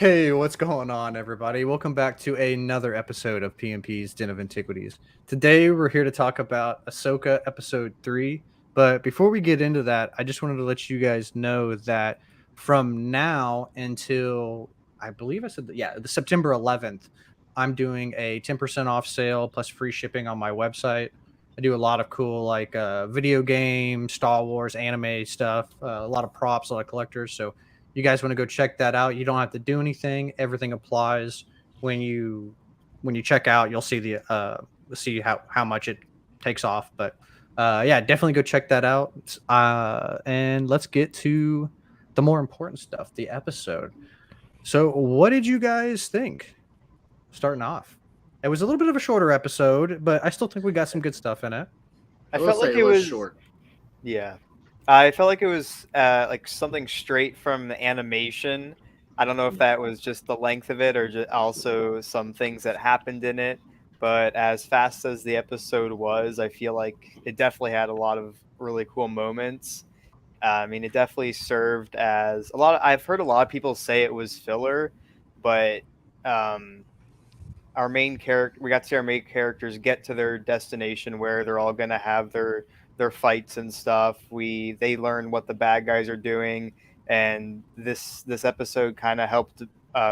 Hey, what's going on, everybody? Welcome back to another episode of PMP's Den of Antiquities. Today, we're here to talk about Ahsoka Episode 3. But before we get into that, I just wanted to let you guys know that from now until, I believe I said, the September 11th, I'm doing a 10% off sale plus free shipping on my website. I do a lot of cool, video game, Star Wars, anime stuff, a lot of props, a lot of collectors. So you guys want to go check that out, you don't have to do anything. Everything applies when you check out. You'll see the see how much it takes off. But yeah, definitely go check that out. And let's get to the more important stuff, the episode. So what did you guys think? Starting off, it was a little bit of a shorter episode, but I still think we got some good stuff in it. I felt like it was short. Yeah. I felt like it was like something straight from the animation. I don't know if that was just the length of it or just also some things that happened in it. But as fast as the episode was, I feel like it definitely had a lot of really cool moments. I mean, it definitely served as I've heard a lot of people say it was filler, but our main character, we got to see our main characters get to their destination where they're all going to have their fights and stuff. They learn what the bad guys are doing, and this episode kind of helped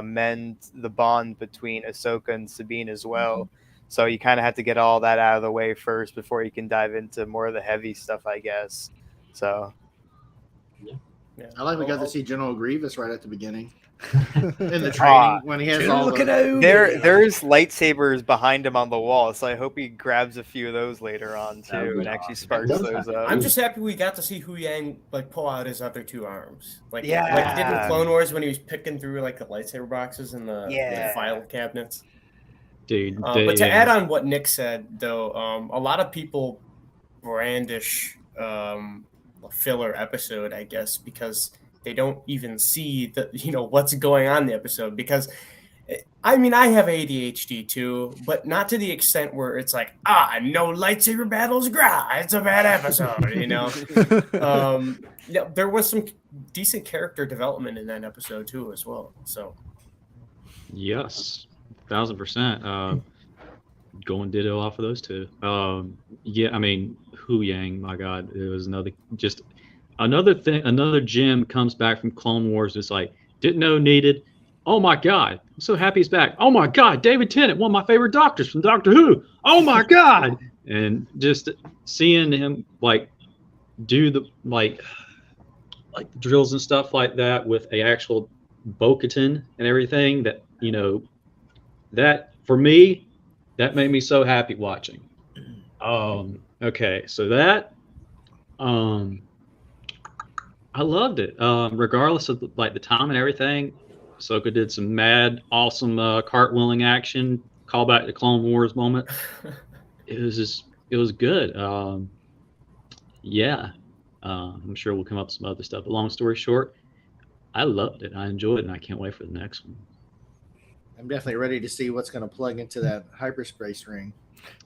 mend the bond between Ahsoka and Sabine as well. So you kind of had to get all that out of the way first before you can dive into more of the heavy stuff, I guess. So yeah. I like we got to see General Grievous right at the beginning in the training when he has all there's lightsabers behind him on the wall, so I hope he grabs a few of those later on too and actually sparks those up. I'm just happy we got to see Hu Yang pull out his other two arms, like he did in Clone Wars when he was picking through the lightsaber boxes and the file cabinets. Dude, but to add on what Nick said, though, a lot of people brandish a filler episode, I guess, because they don't even see what's going on in the episode. Because, I mean, I have ADHD too, but not to the extent where it's like, no lightsaber battles, it's a bad episode, Yeah, there was some decent character development in that episode too, as well. So, yes, 1,000%. Going ditto off of those two. Yeah, I mean, Hu Yang, my God, it was another thing. Another gem comes back from Clone Wars. It's like, didn't know needed. Oh my God, I'm so happy he's back. Oh my God, David Tennant, one of my favorite doctors from Doctor Who. Oh my God, and just seeing him do the drills and stuff like that with a actual Bo-Katan and everything. That that for me. That made me so happy watching. Okay, so that I loved it. Regardless of the time and everything, Ahsoka did some mad, awesome cartwheeling action. Call back to Clone Wars moment. It was good. Yeah, I'm sure we'll come up with some other stuff. But long story short, I loved it. I enjoyed it, and I can't wait for the next one. I'm definitely ready to see what's going to plug into that hyperspace ring.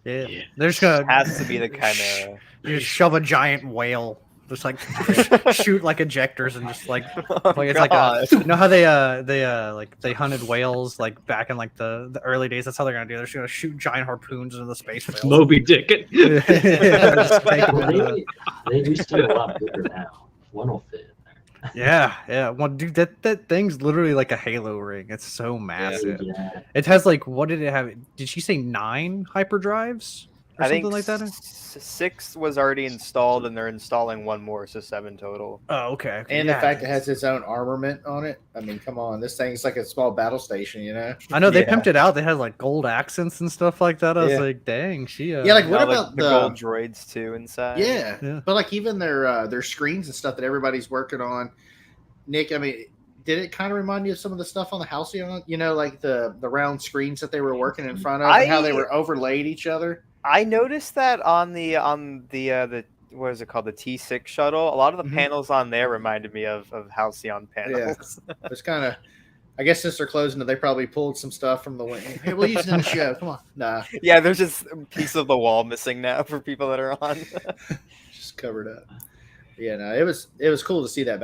Yeah. There's gonna has to be the kind of you just shove a giant whale, just shoot ejectors and just it's how they hunted whales back in the early days. That's how they're gonna do. They're just gonna shoot giant harpoons into the space whales. Moby Dick. They do steal a lot bigger now. One will fit. Yeah. Well, dude, that thing's literally like a Halo ring. It's so massive. Yeah. It has what did it have? Did she say 9 hyperdrives or something like that? 6 was already installed, and they're installing one more, so 7 total. Oh, okay. And the fact it has its own armament on it. I mean, come on, this thing's like a small battle station, I know they pimped it out. They had gold accents and stuff like that. I was like, dang, she. Yeah, what about the gold droids too inside? Yeah. But even their screens and stuff that everybody's working on. Nick, I mean, did it kind of remind you of some of the stuff on the Halcyon? The round screens that they were working in front of, and how they were overlaid each other. I noticed that on the what is it called, the T6 shuttle. A lot of the panels on there reminded me of Halcyon panels. Yeah, it's kind of. I guess since they're closing it, they probably pulled some stuff from the wing. Hey, we'll use it in the show. Come on, nah. Yeah, there's just a piece of the wall missing now for people that are on. Just covered up. Yeah, no, it was cool to see that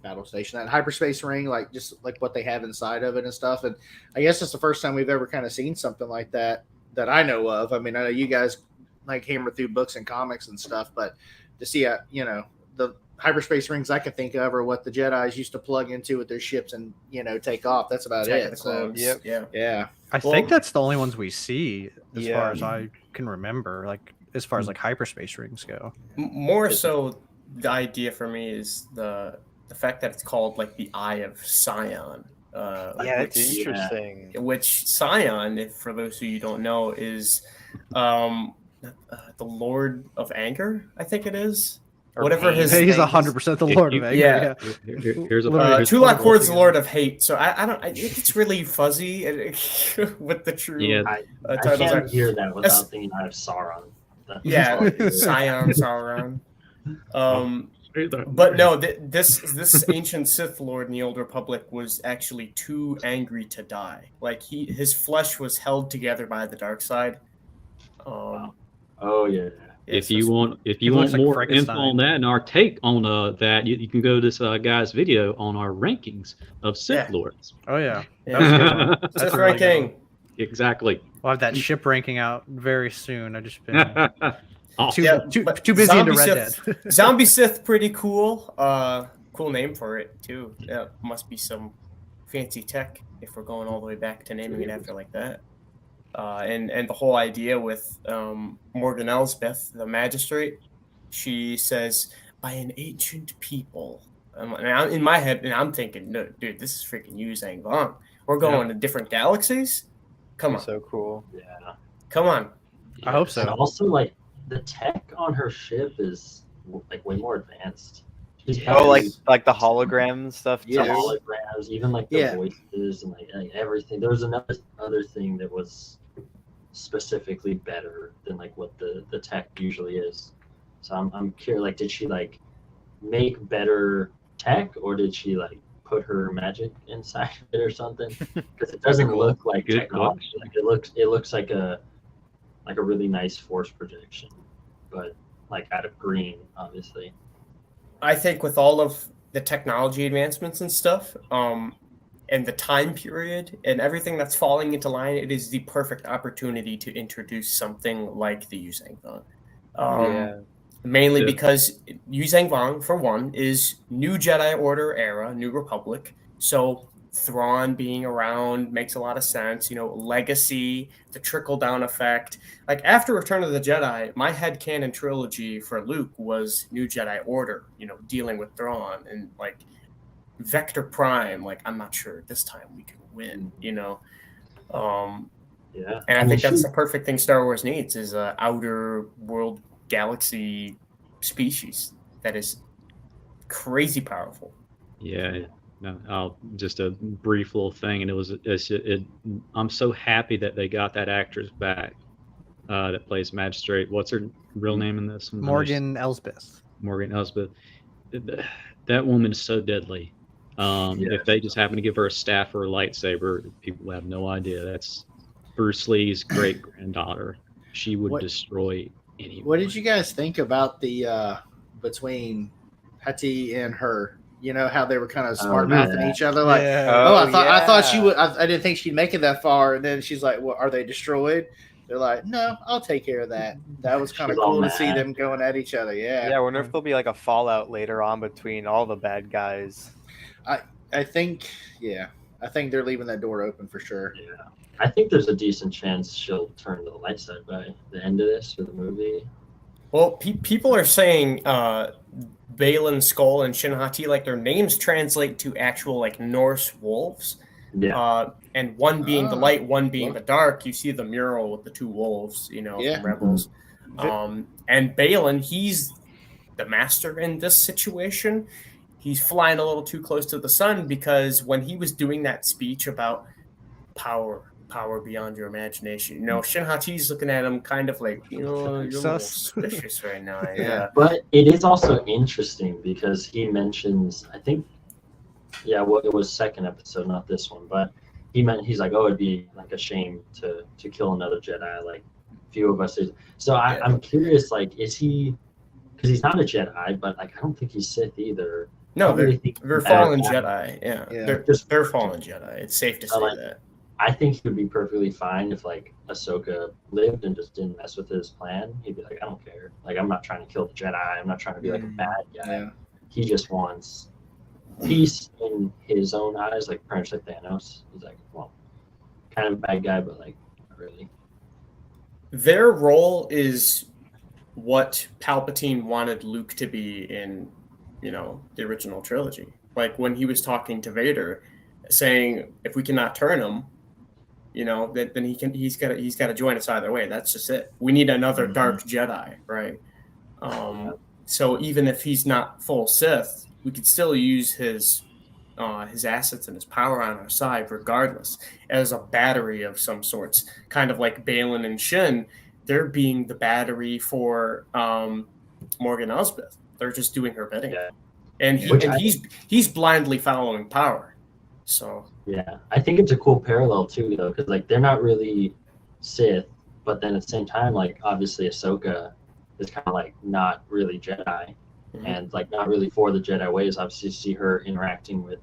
battle station, that hyperspace ring, like just like what they have inside of it and stuff. And I guess it's the first time we've ever kind of seen something like that I know of. I mean, I know you guys like hammer through books and comics and stuff, but to see the hyperspace rings I can think of are what the Jedi's used to plug into with their ships and take off. That's about it. So yeah. I think that's the only ones we see as Yeah. far as I can remember. Like as far as like hyperspace rings go. More so, the idea for me is the fact that it's called like the Eye of Sion. Yeah, it's interesting. Which Sion, if for those of you who don't know, is the Lord of Anger. I think it is. Or Whatever pain. his He's name is. 100% the Lord of Anger. Yeah. Here's a Tulak Ward's the Lord of Hate. So it's really fuzzy with the true I titles. can't hear that without thinking I have Sauron. Yeah, Sion, Sauron. But no, this ancient Sith Lord in the Old Republic was actually too angry to die. Like his flesh was held together by the dark side. Oh yeah. If you want more info on that and our take on that, you can go to this guy's video on our rankings of Sith Lords. Oh yeah. Sith That's a really good ranking. Exactly. We'll have that ship ranking out very soon. I just been Awesome. too busy into Red Dead. Zombie Sith, pretty cool. Cool name for it too. Must be some fancy tech if we're going all the way back to naming it after like that. And the whole idea with Morgan Elsbeth, the magistrate, she says by an ancient people. And I'm in my head, and I'm thinking, no, dude, this is freaking Yu Zhang Vong. We're going to different galaxies. Come on, So cool. Yeah. come on. I hope so. And also, like, the tech on her ship is like way more advanced. She's Oh, probably- like the hologram stuff too. the holograms, even like the Yeah. voices and like everything. There was another thing that was specifically better than like what the tech usually is. So I'm curious, like, did she like make better tech, or did she like put her magic inside of it or something? Because it doesn't look like Good technology. Like it looks like a really nice force projection, but like out of green, obviously. I think with all of the technology advancements and stuff, and the time period and everything that's falling into line, it is the perfect opportunity to introduce something like the Yu Zhang Vong. Mainly because Yu Zhang Vong, for one, is New Jedi Order era, New Republic. So Thrawn being around makes a lot of sense. Legacy, the trickle-down effect. Like, after Return of the Jedi, my headcanon trilogy for Luke was New Jedi Order, dealing with Thrawn. And, like, Vector Prime, like, I'm not sure this time we can win, Yeah. And I think that's the perfect thing Star Wars needs is a outer world galaxy species that is crazy powerful. Yeah. No, just a brief little thing, and I'm so happy that they got that actress back that plays Magistrate. What's her real name in this? Morgan Elsbeth. Morgan Elsbeth. That woman is so deadly. If they just happen to give her a staff or a lightsaber, people have no idea. That's Bruce Lee's great granddaughter. She would destroy anyone. What did you guys think about the between Hattie and her? How they were kind of smart mouthing each other, like, I thought she would. I didn't think she'd make it that far, and then she's like, "Well, are they destroyed?" They're like, "No, I'll take care of that." That was kind of cool to see them going at each other. Yeah. I wonder if there'll be like a fallout later on between all the bad guys. I think they're leaving that door open for sure. Yeah. I think there's a decent chance she'll turn to the light side by the end of this or the movie. Well, people are saying Balin Skull and Shin Hati, like, their names translate to actual like Norse wolves. Yeah. And one being the light, one being the dark. You see the mural with the two wolves, from Rebels. And Balin, he's the master in this situation. He's flying a little too close to the sun because when he was doing that speech about power beyond your imagination, Shin Hati's looking at him kind of like, you're a little suspicious right now. Yeah. But it is also interesting because he mentions, I think, it was second episode, not this one, but he's like, oh, it'd be like a shame to kill another Jedi, like few of us. So I'm curious, like, is he, because he's not a Jedi, but like I don't think he's Sith either. No, I really think they're he's fallen bad. Jedi. Yeah, Yeah. they're fallen Jedi. It's safe to say like- that. I think he would be perfectly fine if like Ahsoka lived and just didn't mess with his plan. He'd be like, I don't care. Like I'm not trying to kill the Jedi. I'm not trying to be like a bad guy. Yeah. He just wants peace in his own eyes, like pretty much like Thanos. He's like, well, kind of a bad guy, but like not really. Their role is what Palpatine wanted Luke to be in, the original trilogy. Like when he was talking to Vader, saying, if we cannot turn him, then he's got to join us either way. That's just it. We need another dark Jedi, right? So even if he's not full Sith, we could still use his assets and his power on our side, regardless, as a battery of some sorts, kind of like Balin and Shin. They're being the battery for Morgan Elsbeth. They're just doing her bidding, and he's blindly following power. So yeah, I think it's a cool parallel too, though, because like they're not really Sith, but then at the same time, like obviously Ahsoka is kind of like not really Jedi, and like not really for the Jedi ways. Obviously, you see her interacting with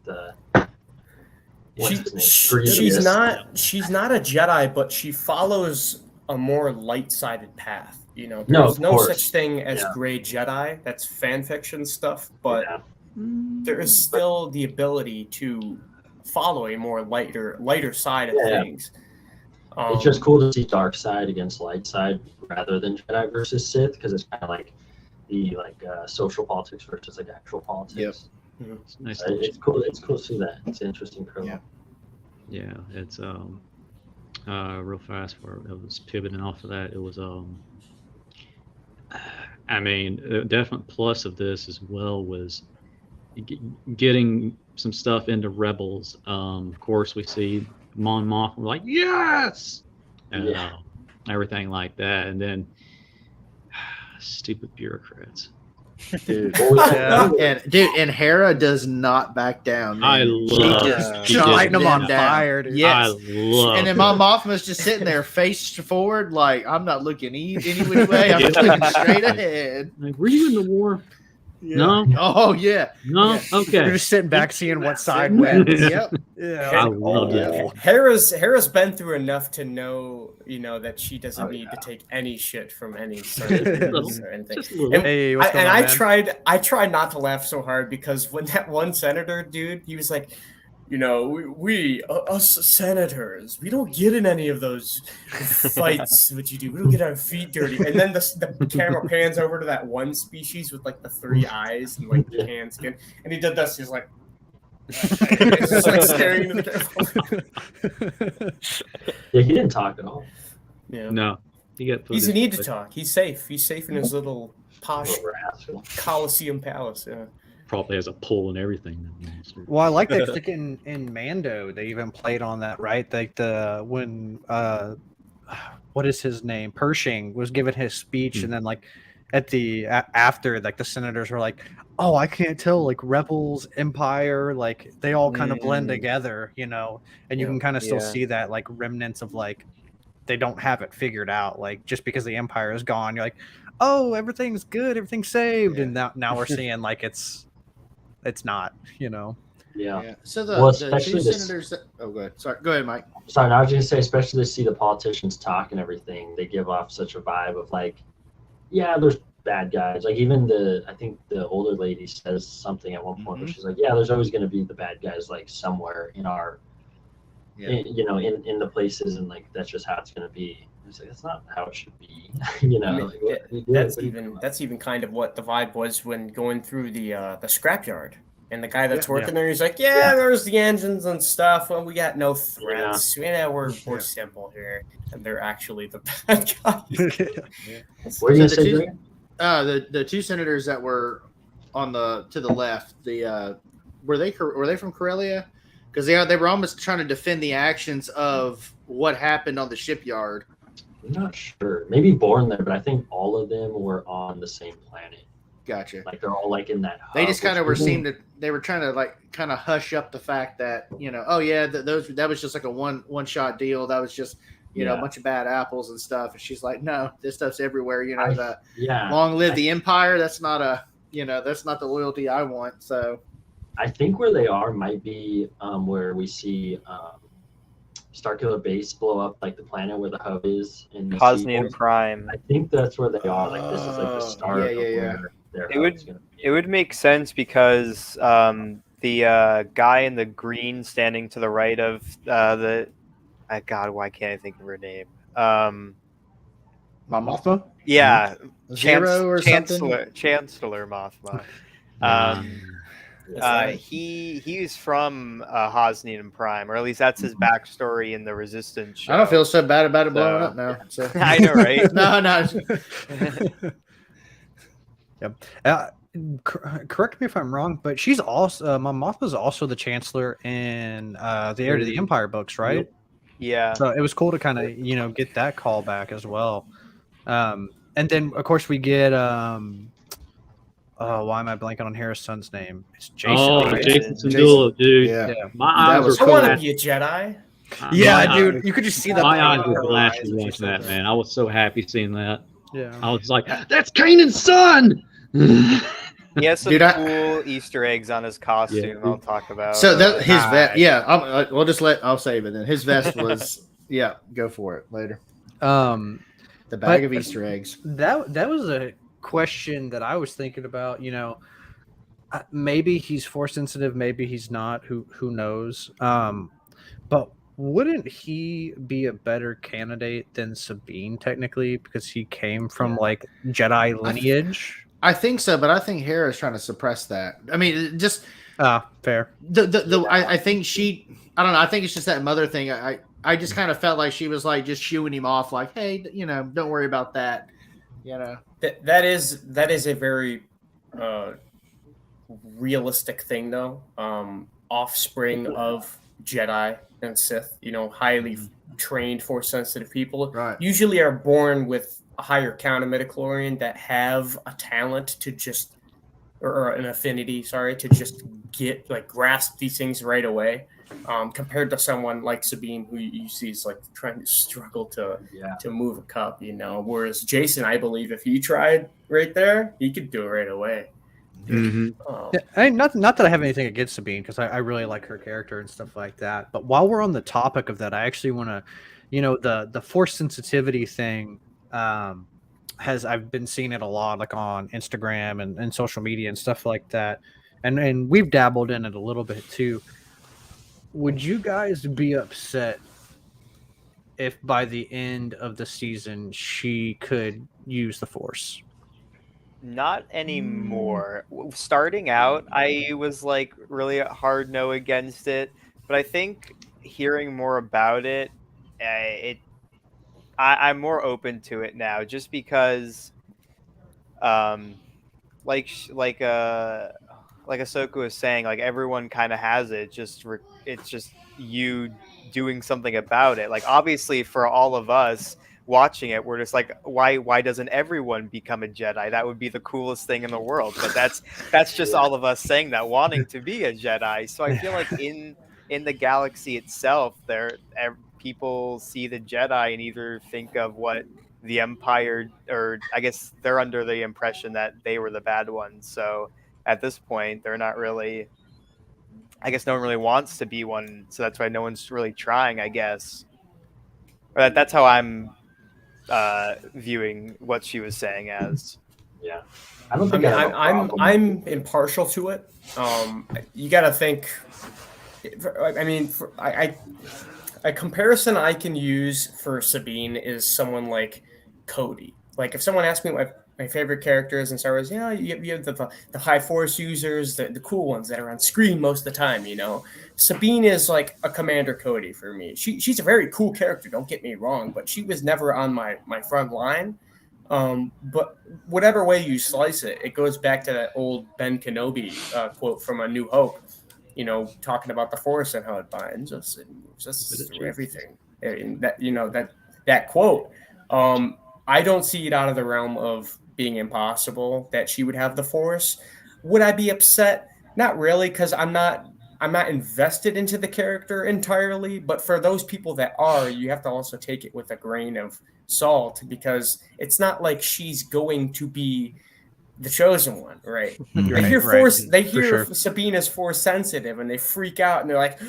she's not a Jedi, but she follows a more light-sided path. There's no such thing as gray Jedi. That's fan fiction stuff, but there is still the ability to follow a more lighter side of things. It's just cool to see dark side against light side rather than Jedi versus Sith, because it's kind of like the social politics versus like actual politics. Yep. It's nice. It's cool. It's cool to see that. It's an interesting parallel. Yeah, it's real fast for it was pivoting off of that. It was I mean, a definite plus of this as well was getting some stuff into Rebels. Of course, we see Mon Mothma, we're like, yes, and everything like that, and then stupid bureaucrats. Dude, and Hera does not back down. Man. I love She's lighting them on fire. Dude. Yes, I love. and then Mon Mothma's just sitting there, face forward, like I'm not looking any which way. I'm just looking straight ahead. Like, were you in the war? Yeah. No. Oh yeah. No. Yeah. Okay. You're just sitting back, seeing what side wins. Yep. Yeah. I love it. Hera's been through enough to know, that she doesn't need to take any shit from any senators or anything. Hey, what's going on, man? I tried not to laugh so hard because when that one senator dude, he was like, we us senators, we don't get in any of those fights. What you do, we don't get our feet dirty. And then the camera pans over to that one species with like the 3 eyes and like the tan skin, and he did this. He's like. He's just like staring into the camera. Yeah, he didn't talk at all. Yeah. No, he got. He doesn't need to talk. He's safe. He's safe in his little posh Colosseum palace. Yeah. Probably has a pull and everything. Well, I like that stick in Mando. They even played on that, right? Like when what is his name? Pershing was giving his speech, and then like at the after, like the senators were like, "Oh, I can't tell, like Rebels, Empire, like they all kind of blend together, and you can kind of still see that like remnants of like they don't have it figured out. Like just because the Empire is gone, you're like, oh, everything's good, everything's saved, and now we're seeing like it's not, Yeah. So Well, the two especially this- senators that, oh, go ahead. Sorry, go ahead, Mike. Sorry, I was going to say, especially to see the politicians talk and everything, they give off such a vibe of like, yeah, there's bad guys. Like even I think the older lady says something at one point where she's like, yeah, there's always going to be the bad guys like somewhere in our, in the places, and like that's just how it's going to be. It's like that's not how it should be, That's even kind of what the vibe was when going through the scrapyard. And the guy that's working there, he's like, there's the engines and stuff. Well, we got no threats. We're simple here. And they're actually the bad guys. What are you saying? The two senators that were to the left, were they from Corellia? Because they were almost trying to defend the actions of what happened on the shipyard. I'm not sure. Maybe born there, but I think all of them were on the same planet. Gotcha. Like they're all like in that hub. They just kind of they were trying to like kind of hush up the fact that that was just like a one shot deal. That was just you know, a bunch of bad apples and stuff. And she's like, no, this stuff's everywhere. You know, long live the Empire. That's not that's not the loyalty I want. So I think where they are might be where we see Starkiller Base blow up, like the planet where the hub is in the Hosnian sequels. Prime. I think that's where they are. Like this is like the start of where their hub's gonna be. It would make sense because the guy in the green standing to the right of God, why can't I think of her name? Mon Mothma? Yeah, Zero or something. Chancellor Mothma. Right. He's from Hosnian Prime, or at least that's his backstory in the Resistance show. I don't feel so bad about it blowing up now. So. I know, right? No. Yep. Correct me if I'm wrong, but she's also Mon Mothma's also the Chancellor in the Heir to the Empire books, right? Yep. Yeah. So it was cool to kind of get that call back as well. And then of course we get why am I blanking on Hera's son's name? It's Jason. Oh, right? Jason Sindula, dude. Yeah. My eyes was were I want to flashing. be a Jedi. Yeah, dude. You could just see that. My eyes light in were her flashing eyes when she watching said that, man. I was so happy seeing that. Yeah. I was like, that's Kanan's son! He has some Dude, cool Easter eggs on his costume. Yeah. I'll talk about. So that his vest, Nice. we'll just I'll save it then. His vest was, go for it later. The bag of Easter eggs. That was a question that I was thinking about. Maybe he's force sensitive, maybe he's not. Who knows? But wouldn't he be a better candidate than Sabine technically because he came from like Jedi lineage? I think so, but I think Hera is trying to suppress that. I mean, just fair. I think I don't know. I think it's just that mother thing. I just kind of felt like she was like just shooing him off, like, hey, don't worry about that. That is a very realistic thing, though. Offspring of Jedi and Sith, highly trained force sensitive people, Right. usually are born with a higher count of midichlorian that have a talent to just, or an affinity, to just grasp these things right away. Compared to someone like Sabine, who you see is like trying to struggle to move a cup, Whereas Jason, I believe, if he tried right there, he could do it right away. Not that I have anything against Sabine because I really like her character and stuff like that. But while we're on the topic of that, I actually want to, the force sensitivity thing I've been seeing it a lot like on Instagram and social media and stuff like that, and we've dabbled in it a little bit too. Would you guys be upset if by the end of the season she could use the force? Not anymore. Starting out, I was like really hard no against it, but I think hearing more about it, I'm more open to it now, just because, like Ahsoka was saying, like everyone kind of has it. It's just you doing something about it. Like obviously for all of us watching it, we're just like, why doesn't everyone become a Jedi? That would be the coolest thing in the world. But that's just all of us saying that, wanting to be a Jedi. So I feel like in the galaxy itself, people see the Jedi and either think of what the Empire, or I guess they're under the impression that they were the bad ones. So at this point, they're not really. I guess no one really wants to be one, so that's why no one's really trying. I guess, or that's how I'm viewing what she was saying as. Yeah, I don't think I'm impartial to it. You got to think. I mean, a comparison I can use for Sabine is someone like Cody. Like if someone asked me what my favorite characters in Star Wars, you have the high force users, the cool ones that are on screen most of the time. Sabine is like a Commander Cody for me. She's a very cool character. Don't get me wrong, but she was never on my front line. But whatever way you slice it, it goes back to that old Ben Kenobi quote from A New Hope. Talking about the Force and how it binds us and moves us through everything. And that quote. I don't see it out of the realm of being impossible that she would have the Force. Would I be upset? Not really, because I'm not I'm not invested into the character entirely, but for those people that are, you have to also take it with a grain of salt because it's not like she's going to be the chosen one, right? They hear Sabine is force sensitive and they freak out and they're like,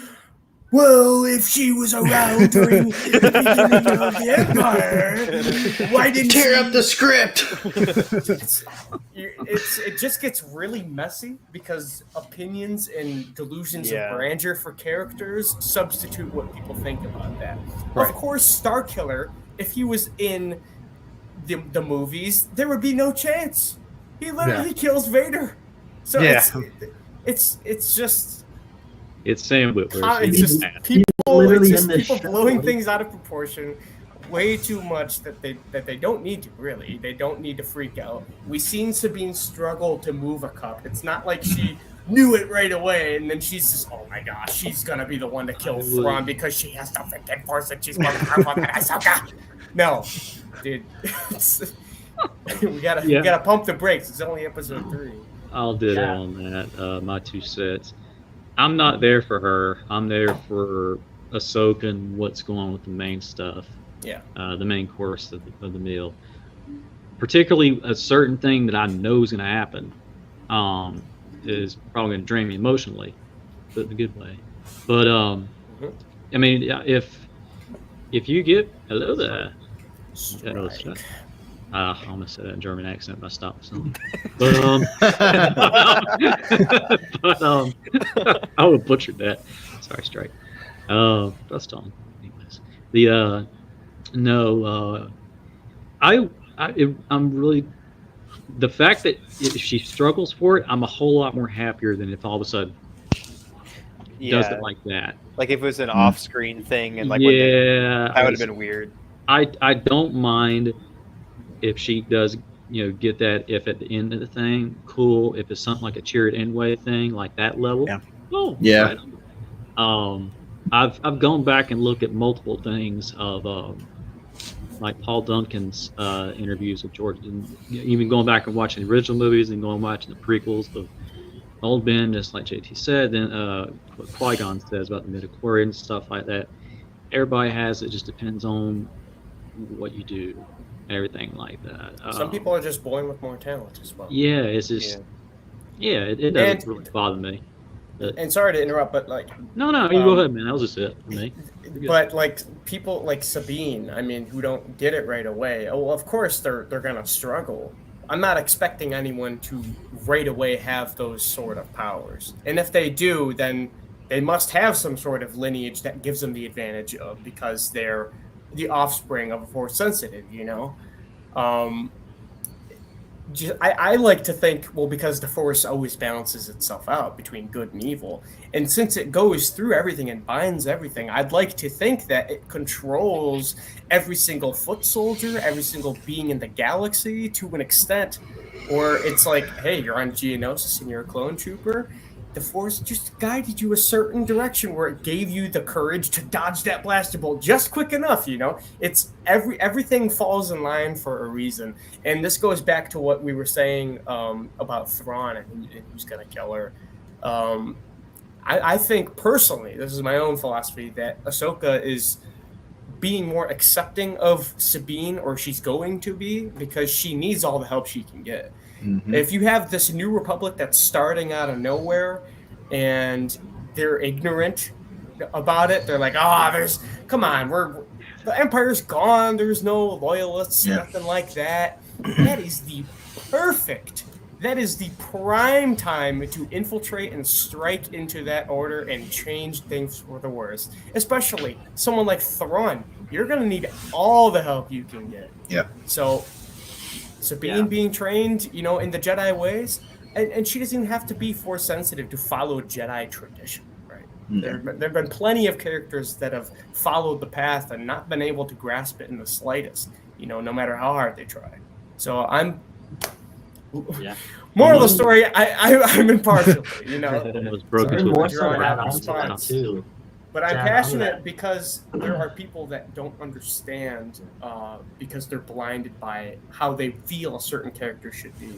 well, if she was around during the beginning of the Empire, why didn't tear up the script? It just gets really messy because opinions and delusions of grandeur for characters substitute what people think about that. Right. Of course, Starkiller, if he was in the movies, there would be no chance. He literally kills Vader. So it's just. It's Sam Witwer. It's just people blowing things out of proportion way too much that they don't need to, really. They don't need to freak out. We've seen Sabine struggle to move a cup. It's not like she knew it right away and then she's just, oh my gosh, she's going to be the one to kill Thrawn because she has the freaking force and she's more powerful than Ahsoka. No, dude. we gotta pump the brakes. It's only episode 3. I'll ditto on that. My 2 cents. I'm not there for her. I'm there for Ahsoka and what's going on with the main stuff. Yeah. The main course of the meal. Particularly a certain thing that I know is going to happen is probably going to drain me emotionally, but in a good way. But I mean, if you get hello there, I almost said that in German accent, but I stopped myself. But I would have butchered that. Sorry, Strike. That's on. Anyways, I'm really the fact that if she struggles for it, I'm a whole lot more happier than if all of a sudden does it like that. Like if it was an off-screen thing and like that would have been weird. I don't mind if she does, get that. If at the end of the thing, cool. If it's something like a cheered end way thing, like that level, right. I've gone back and looked at multiple things of like Paul Duncan's interviews with George, and even going back and watching the original movies and going and watching the prequels of Old Ben, just like JT said. Then what Qui-Gon says about the midichlorians and stuff like that. Everybody has it. Just depends on what you do. Everything like that. Some people are just born with more talent as well. Yeah, it's just it doesn't really bother me. And sorry to interrupt, but like no, you go ahead, man. That was just it for me. But like people like Sabine, I mean, who don't get it right away. Oh, well, of course they're gonna struggle. I'm not expecting anyone to right away have those sort of powers, and if they do, then they must have some sort of lineage that gives them the advantage of because they're the offspring of a force sensitive, I like to think, well, because the force always balances itself out between good and evil, and since it goes through everything and binds everything, I'd like to think that it controls every single foot soldier, every single being in the galaxy to an extent, or it's like, hey, you're on Geonosis and you're a clone trooper. The Force just guided you a certain direction where it gave you the courage to dodge that blaster bolt just quick enough, It's everything falls in line for a reason. And this goes back to what we were saying about Thrawn and who's going to kill her. I think personally, this is my own philosophy, that Ahsoka is being more accepting of Sabine, or she's going to be, because she needs all the help she can get. Mm-hmm. If you have this new republic that's starting out of nowhere and they're ignorant about it, they're like, come on, the Empire's gone, there's no loyalists, nothing like that. That is the prime time to infiltrate and strike into that order and change things for the worse. Especially someone like Thrawn, you're going to need all the help you can get. Yeah. So Sabine being trained, in the Jedi ways, and she doesn't even have to be force sensitive to follow Jedi tradition, right? Mm-hmm. There have been plenty of characters that have followed the path and not been able to grasp it in the slightest, no matter how hard they try. So I'm... Moral of the story, I'm impartial, Was broken more so too. But I'm passionate because there are people that don't understand because they're blinded by how they feel a certain character should be.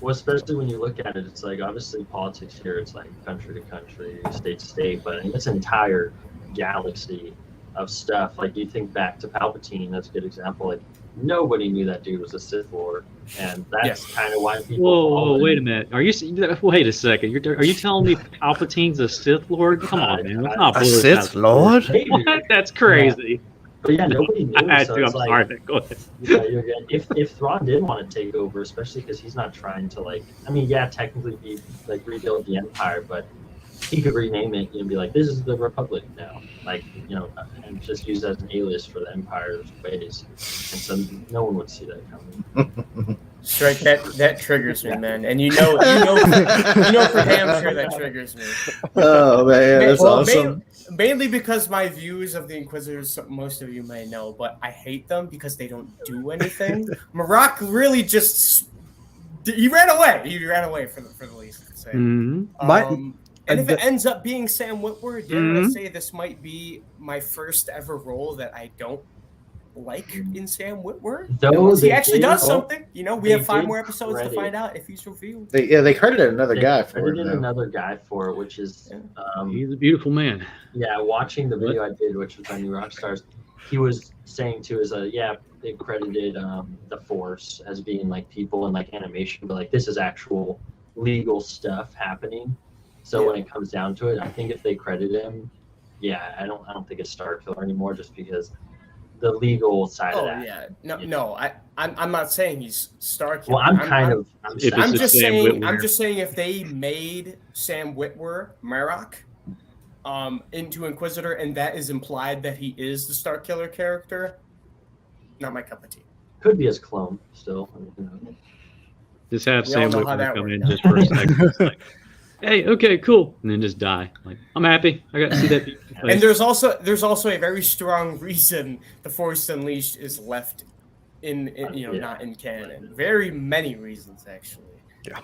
Well, especially when you look at it, it's like obviously politics here. It's like country to country, state to state, but it's an entire galaxy of stuff. Like you think back to Palpatine, that's a good example. Like nobody knew that dude was a Sith Lord, and that's kind of why people. Whoa, wait a minute. Wait a second. Are you telling me Palpatine's a Sith Lord? Come on, man. Let's not A blow this Sith out. Lord? What? That's crazy. But yeah, nobody knew. I had So to. I'm it's like, sorry. Go ahead. yeah, you're good. If Thrawn did want to take over, especially because he's not trying to like, I mean, yeah, technically be like rebuild the Empire, but he could rename it and be like, this is the Republic now, like and just use that as an alias for the Empire's ways, and so no one would see that coming. Strike that triggers me, man. And you know for damn sure that triggers me. Oh man, that's awesome. Mainly because my views of the Inquisitors, most of you may know, but I hate them because they don't do anything. Marok really he ran away. He ran away for the least. I'd say. Mm-hmm. And if it ends up being Sam Witwer, dare I say this might be my first ever role that I don't like in Sam Witwer. Unless he actually does something. We have 5 more episodes to find out if he's revealed. They credited another guy for it. Another guy for it, which is he's a beautiful man. Yeah, watching the video I did, which was on New Rockstars, he was saying too they credited the Force as being like people in like animation, but like this is actual legal stuff happening. So when it comes down to it, I think if they credit him, I don't think it's Star Killer anymore, just because the legal side of that. No, I'm not saying he's Star Killer. Well, I'm just saying if they made Sam Witwer Marok into Inquisitor, and that is implied that he is the Star Killer character, not my cup of tea. Could be his clone still. Just have Sam Witwer come in just for a second. Like, hey, okay, cool, and then just die. Like, I'm happy. I got to see that. And there's also a very strong reason the Force Unleashed is left in not in canon. Very many reasons actually. Yeah.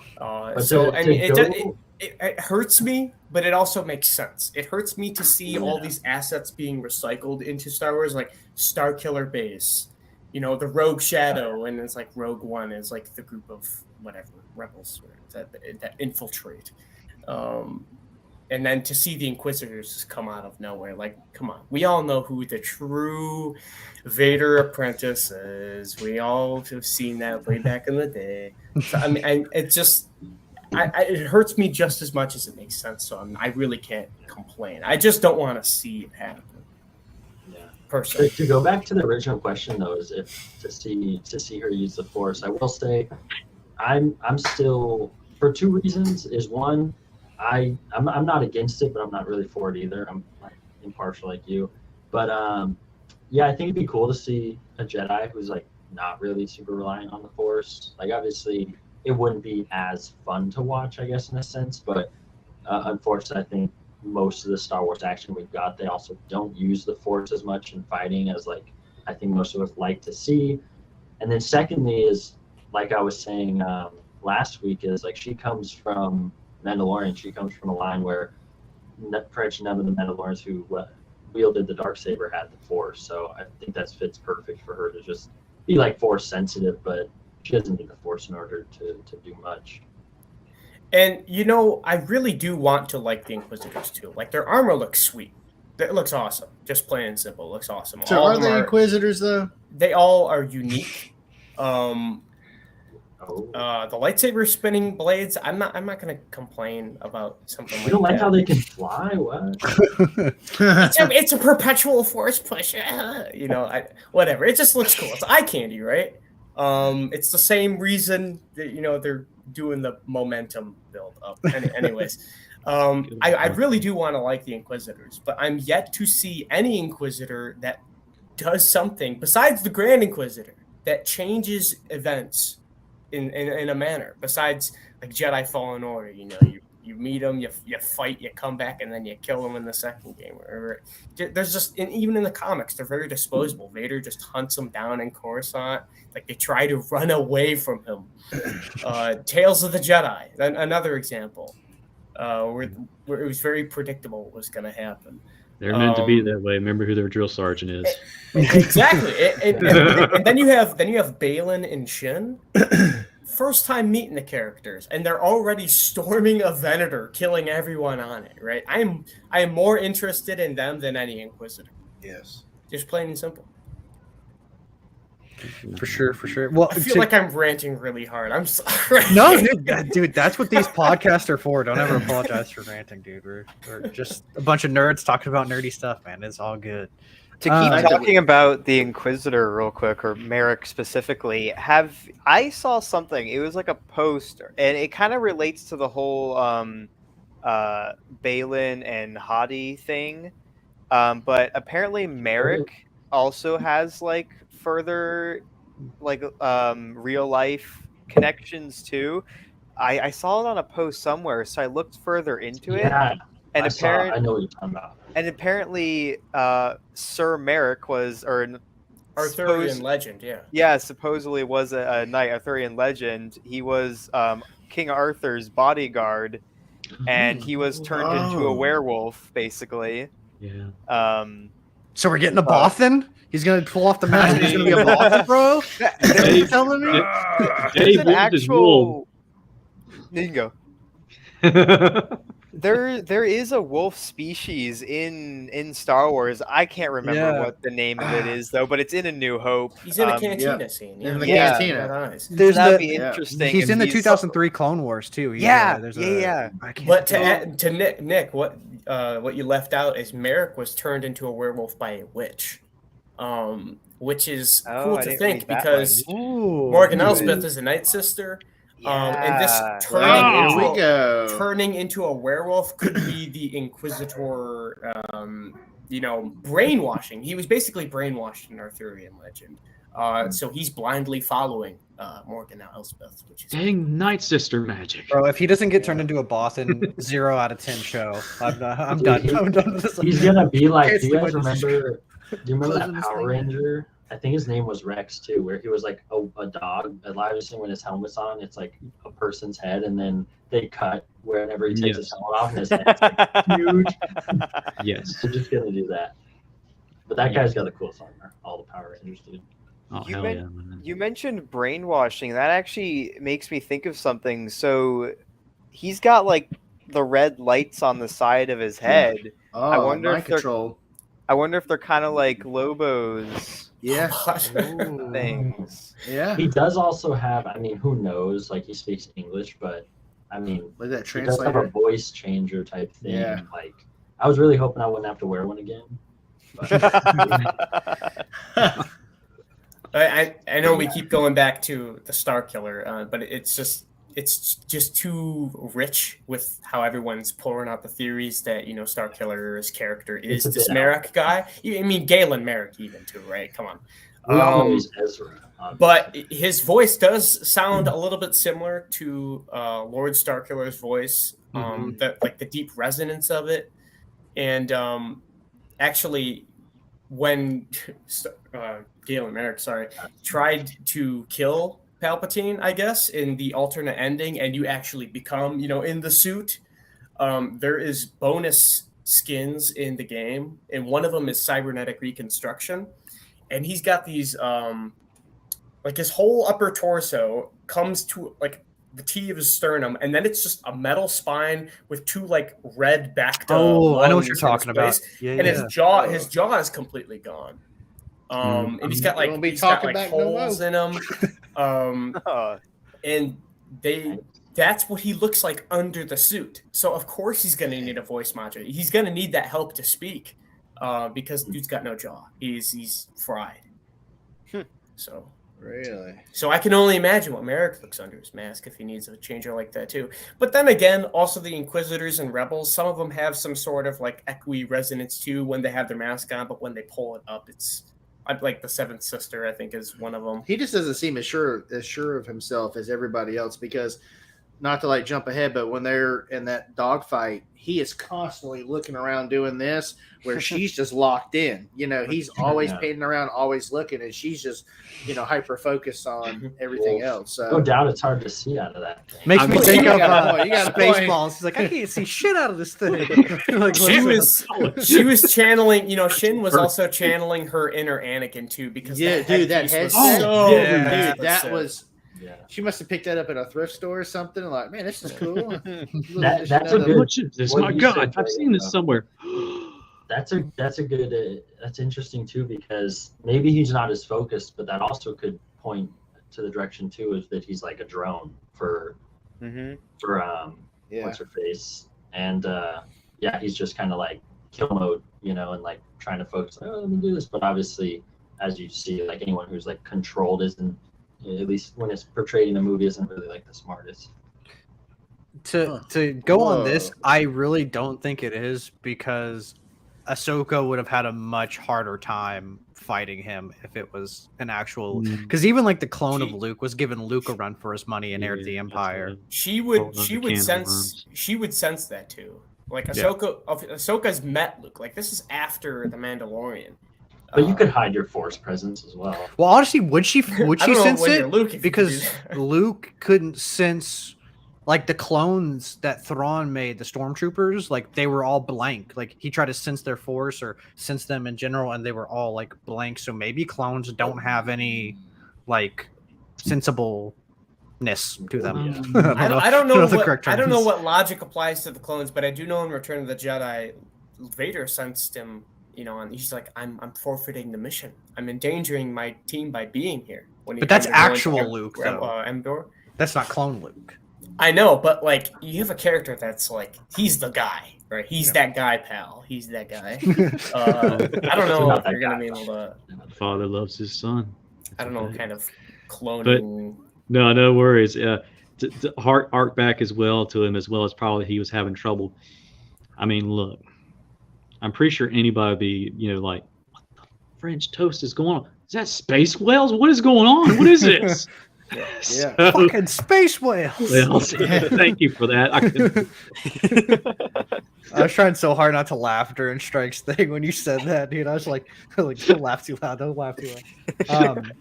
It hurts me, but it also makes sense. It hurts me to see all these assets being recycled into Star Wars, like Star Killer Base, the Rogue Shadow, and it's like Rogue One is like the group of whatever rebels that infiltrate. And then to see the Inquisitors just come out of nowhere, like, come on. We all know who the true Vader apprentice is. We all have seen that way back in the day. So, I mean, it hurts me just as much as it makes sense. So I really can't complain. I just don't want to see it happen. Yeah. Personally. To go back to the original question, though, is if to see her use the Force, I will say I'm still, for 2 reasons. Is one, I'm not against it, but I'm not really for it either. I'm like impartial like you. But I think it'd be cool to see a Jedi who's like not really super reliant on the Force. Like obviously it wouldn't be as fun to watch, I guess, in a sense, but unfortunately I think most of the Star Wars action we've got, they also don't use the Force as much in fighting as like I think most of us like to see. And then secondly is, like I was saying last week, is like she comes from Mandalorian. She comes from a line where pretty much none of the Mandalorians who wielded the Darksaber had the Force. So I think that fits perfect for her to just be like Force sensitive, but she doesn't need the Force in order to do much. And I really do want to like the Inquisitors too. Like their armor looks sweet. It looks awesome. Just plain and simple, it looks awesome. So are they Inquisitors though? They all are unique. The lightsaber spinning blades. I'm not going to complain about something like that. You don't like how they can fly? What? it's a perpetual Force push. Whatever. It just looks cool. It's eye candy, right? It's the same reason that they're doing the momentum build up. Anyways, I really do want to like the Inquisitors, but I'm yet to see any Inquisitor that does something besides the Grand Inquisitor that changes events in a manner, besides like Jedi Fallen Order. You meet them, you fight, you come back, and then you kill them in the second game. There's just, and even in the comics, they're very disposable. Vader just hunts them down in Coruscant. Like they try to run away from him. Tales of the Jedi, another example, where it was very predictable what was going to happen. They're meant to be that way. Remember who their drill sergeant is. Exactly. And then you have Balin and Shin. first time meeting the characters, and they're already storming a Venator, killing everyone on it. Right? I am more interested in them than any Inquisitor. Yes. Just plain and simple. For sure. Well, I feel like I'm ranting really hard. I'm sorry. No, dude, that's what these podcasts are for. Don't ever apologize for ranting, dude. We're just a bunch of nerds talking about nerdy stuff, man. It's all good. To keep talking about the Inquisitor real quick, or Merrick specifically, I saw something. It was like a post, and it kind of relates to the whole Balin and Hadi thing. But apparently Merrick also has like further like real life connections too. I saw it on a post somewhere, so I looked further into it. And I know what you're talking about. And apparently, Sir Merrick was, or Arthurian legend, yeah. Yeah, supposedly was a knight, Arthurian legend. He was King Arthur's bodyguard, and he was turned into a werewolf, basically. Yeah. So we're getting a Bothan? He's gonna pull off the mask and he's gonna be a Bothan, bro? Are you telling me? Dave moved his wool. You can go. There is a wolf species in Star Wars. I can't remember what the name of it is though, but it's in A New Hope. He's in a cantina scene. In the cantina. That'd be interesting. He's in the 2003 Clone Wars too. Yeah. But to Nick, what you left out is Merrick was turned into a werewolf by a witch, which is cool to think because Morgan Elsbeth is a night sister. And this turning into a werewolf could be the Inquisitor, brainwashing. He was basically brainwashed in Arthurian legend. So he's blindly following Morgan Elsbeth, which is dang night sister magic. Bro, if he doesn't get turned into a Bothan, 0 out of 10 show. I'm done. I'm done with this. He's gonna be like. Do you guys remember? Do you remember that Power Ranger? I think his name was Rex too, where he was like a dog. A live scene when his helmet's on, it's like a person's head, and then they cut whenever he takes his helmet off, and his head's like huge. Yes, they're just gonna do that. But that guy's got a cool song. All the Power Rangers do. Oh, You mentioned brainwashing. That actually makes me think of something. So he's got like the red lights on the side of his head. Oh, I wonder mind control. I wonder if they're kind of like Lobos. Yeah. Things. Yeah. He does also have, I mean, who knows? Like, he speaks English, but, I mean, like that he does have a voice changer type thing. Yeah. Like, I was really hoping I wouldn't have to wear one again. But, I know we keep going back to the Star Killer, but it's just too rich with how everyone's pouring out the theories that Star Killer's character is this Merrick guy. I mean, Galen Merrick even too, right? Come on. We all know he's Ezra. But his voice does sound a little bit similar to Lord Starkiller's voice, like the deep resonance of it. And actually, when Galen Merrick, tried to kill Palpatine, I guess, in the alternate ending, and you actually become, in the suit, there is bonus skins in the game, and one of them is cybernetic reconstruction. And he's got these, like his whole upper torso comes to like the T of his sternum, and then it's just a metal spine with two like red backed. Oh, I know what you're talking about. Yeah, and his jaw is completely gone. And he's got like holes in him. And that's what he looks like under the suit. So of course he's gonna need a voice modulator. He's gonna need that help to speak. Because dude's got no jaw. He's fried. So really, I can only imagine what Merrick looks under his mask if he needs a changer like that too. But then again, also the Inquisitors and Rebels, some of them have some sort of like equi resonance too when they have their mask on, but when they pull it up, it's like the Seventh Sister, I think, is one of them. He just doesn't seem as sure of himself as everybody else, because not to like jump ahead, but when they're in that dogfight, he is constantly looking around doing this, where she's just locked in. He's always painting around, always looking, and she's just, hyper focused on everything else. So no doubt it's hard to see out of that thing. Makes me think of Spaceballs. He's like, I can't see shit out of this thing. Like, she was channeling, Shin was also channeling her inner Anakin too, because that headset. Yeah. She must have picked that up at a thrift store or something. And like, man, this is cool. That's a How good- much is this? what My you God, said, I've seen this somewhere. That's a good. That's interesting too, because maybe he's not as focused, but that also could point to the direction too is that he's like a drone for Mm-hmm. Yeah. what's her face, and yeah, he's just kind of like kill mode, and like trying to focus. Like, oh, let me do this, but obviously, as you see, like anyone who's like controlled isn't, at least when it's portrayed in a movie, isn't really like the smartest. To go on Whoa. this, I really don't think it is, because Ahsoka would have had a much harder time fighting him if it was an actual. Because even like the clone of Luke was giving Luke a run for his money and aired the Empire. She Well, would another can of sense that too. Like Yeah. Ahsoka's met Luke. Like this is after the Mandalorian. But you could hide your Force presence as well. Well, honestly, would she I don't sense know when it? you're Luke if you Because do that. Luke couldn't sense, like the clones that Thrawn made, the stormtroopers, like they were all blank. Like he tried to sense their force or sense them in general, and they were all like blank. So maybe clones don't have any like sensibleness to them. I don't know the what correct I don't know terms. what logic applies to the clones, but I do know in Return of the Jedi, Vader sensed him. And he's like, I'm forfeiting the mission. I'm endangering my team by being here. But that's actual Luke, though. Endor. That's not clone Luke. I know, but like you have a character that's like he's the guy, right? He's that guy, pal. He's that guy. I don't know if you're gonna be able to. Father loves his son. I don't know, kind of cloning. No worries. To hark back as well to him, as well as probably he was having trouble. I mean, look, I'm pretty sure anybody would be, like, what the French toast is going on? Is that space whales? What is going on? What is this? Yeah. Fucking space whales. Thank you for that. I was trying so hard not to laugh during Strike's thing when you said that, dude. I was like don't laugh too loud. Don't laugh too loud.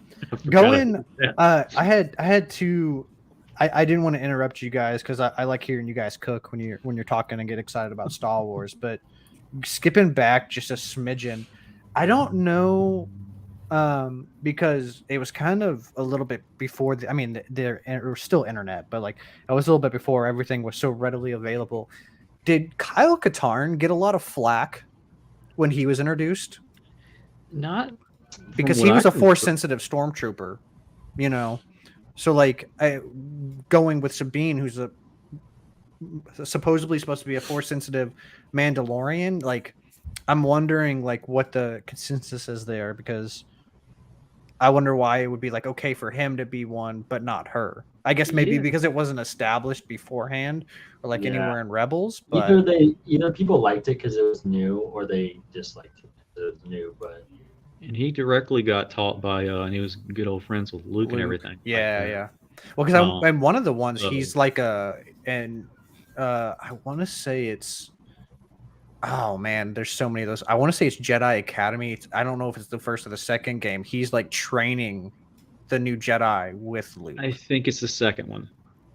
Going, I had to. I didn't want to interrupt you guys because I like hearing you guys cook when you're talking and get excited about Star Wars. But skipping back just a smidgen, I don't know, because it was kind of a little bit before. There was still internet, but like it was a little bit before everything was so readily available. Did Kyle Katarn get a lot of flack when he was introduced? Not because he was a force sensitive stormtrooper, So like, going with Sabine, who's supposedly supposed to be a force sensitive Mandalorian, like I'm wondering like what the consensus is there, because I wonder why it would be like okay for him to be one but not her. I guess maybe because it wasn't established beforehand or like anywhere in Rebels. But Either people liked it because it was new, or they disliked it because it was new. And he directly got taught by, and he was good old friends with Luke and everything. Yeah. Well, because and one of the ones he's like I want to say it's. Oh man, there's so many of those. I want to say it's Jedi Academy. I don't know if it's the first or the second game. He's like training the new Jedi with Luke. I think it's the second one.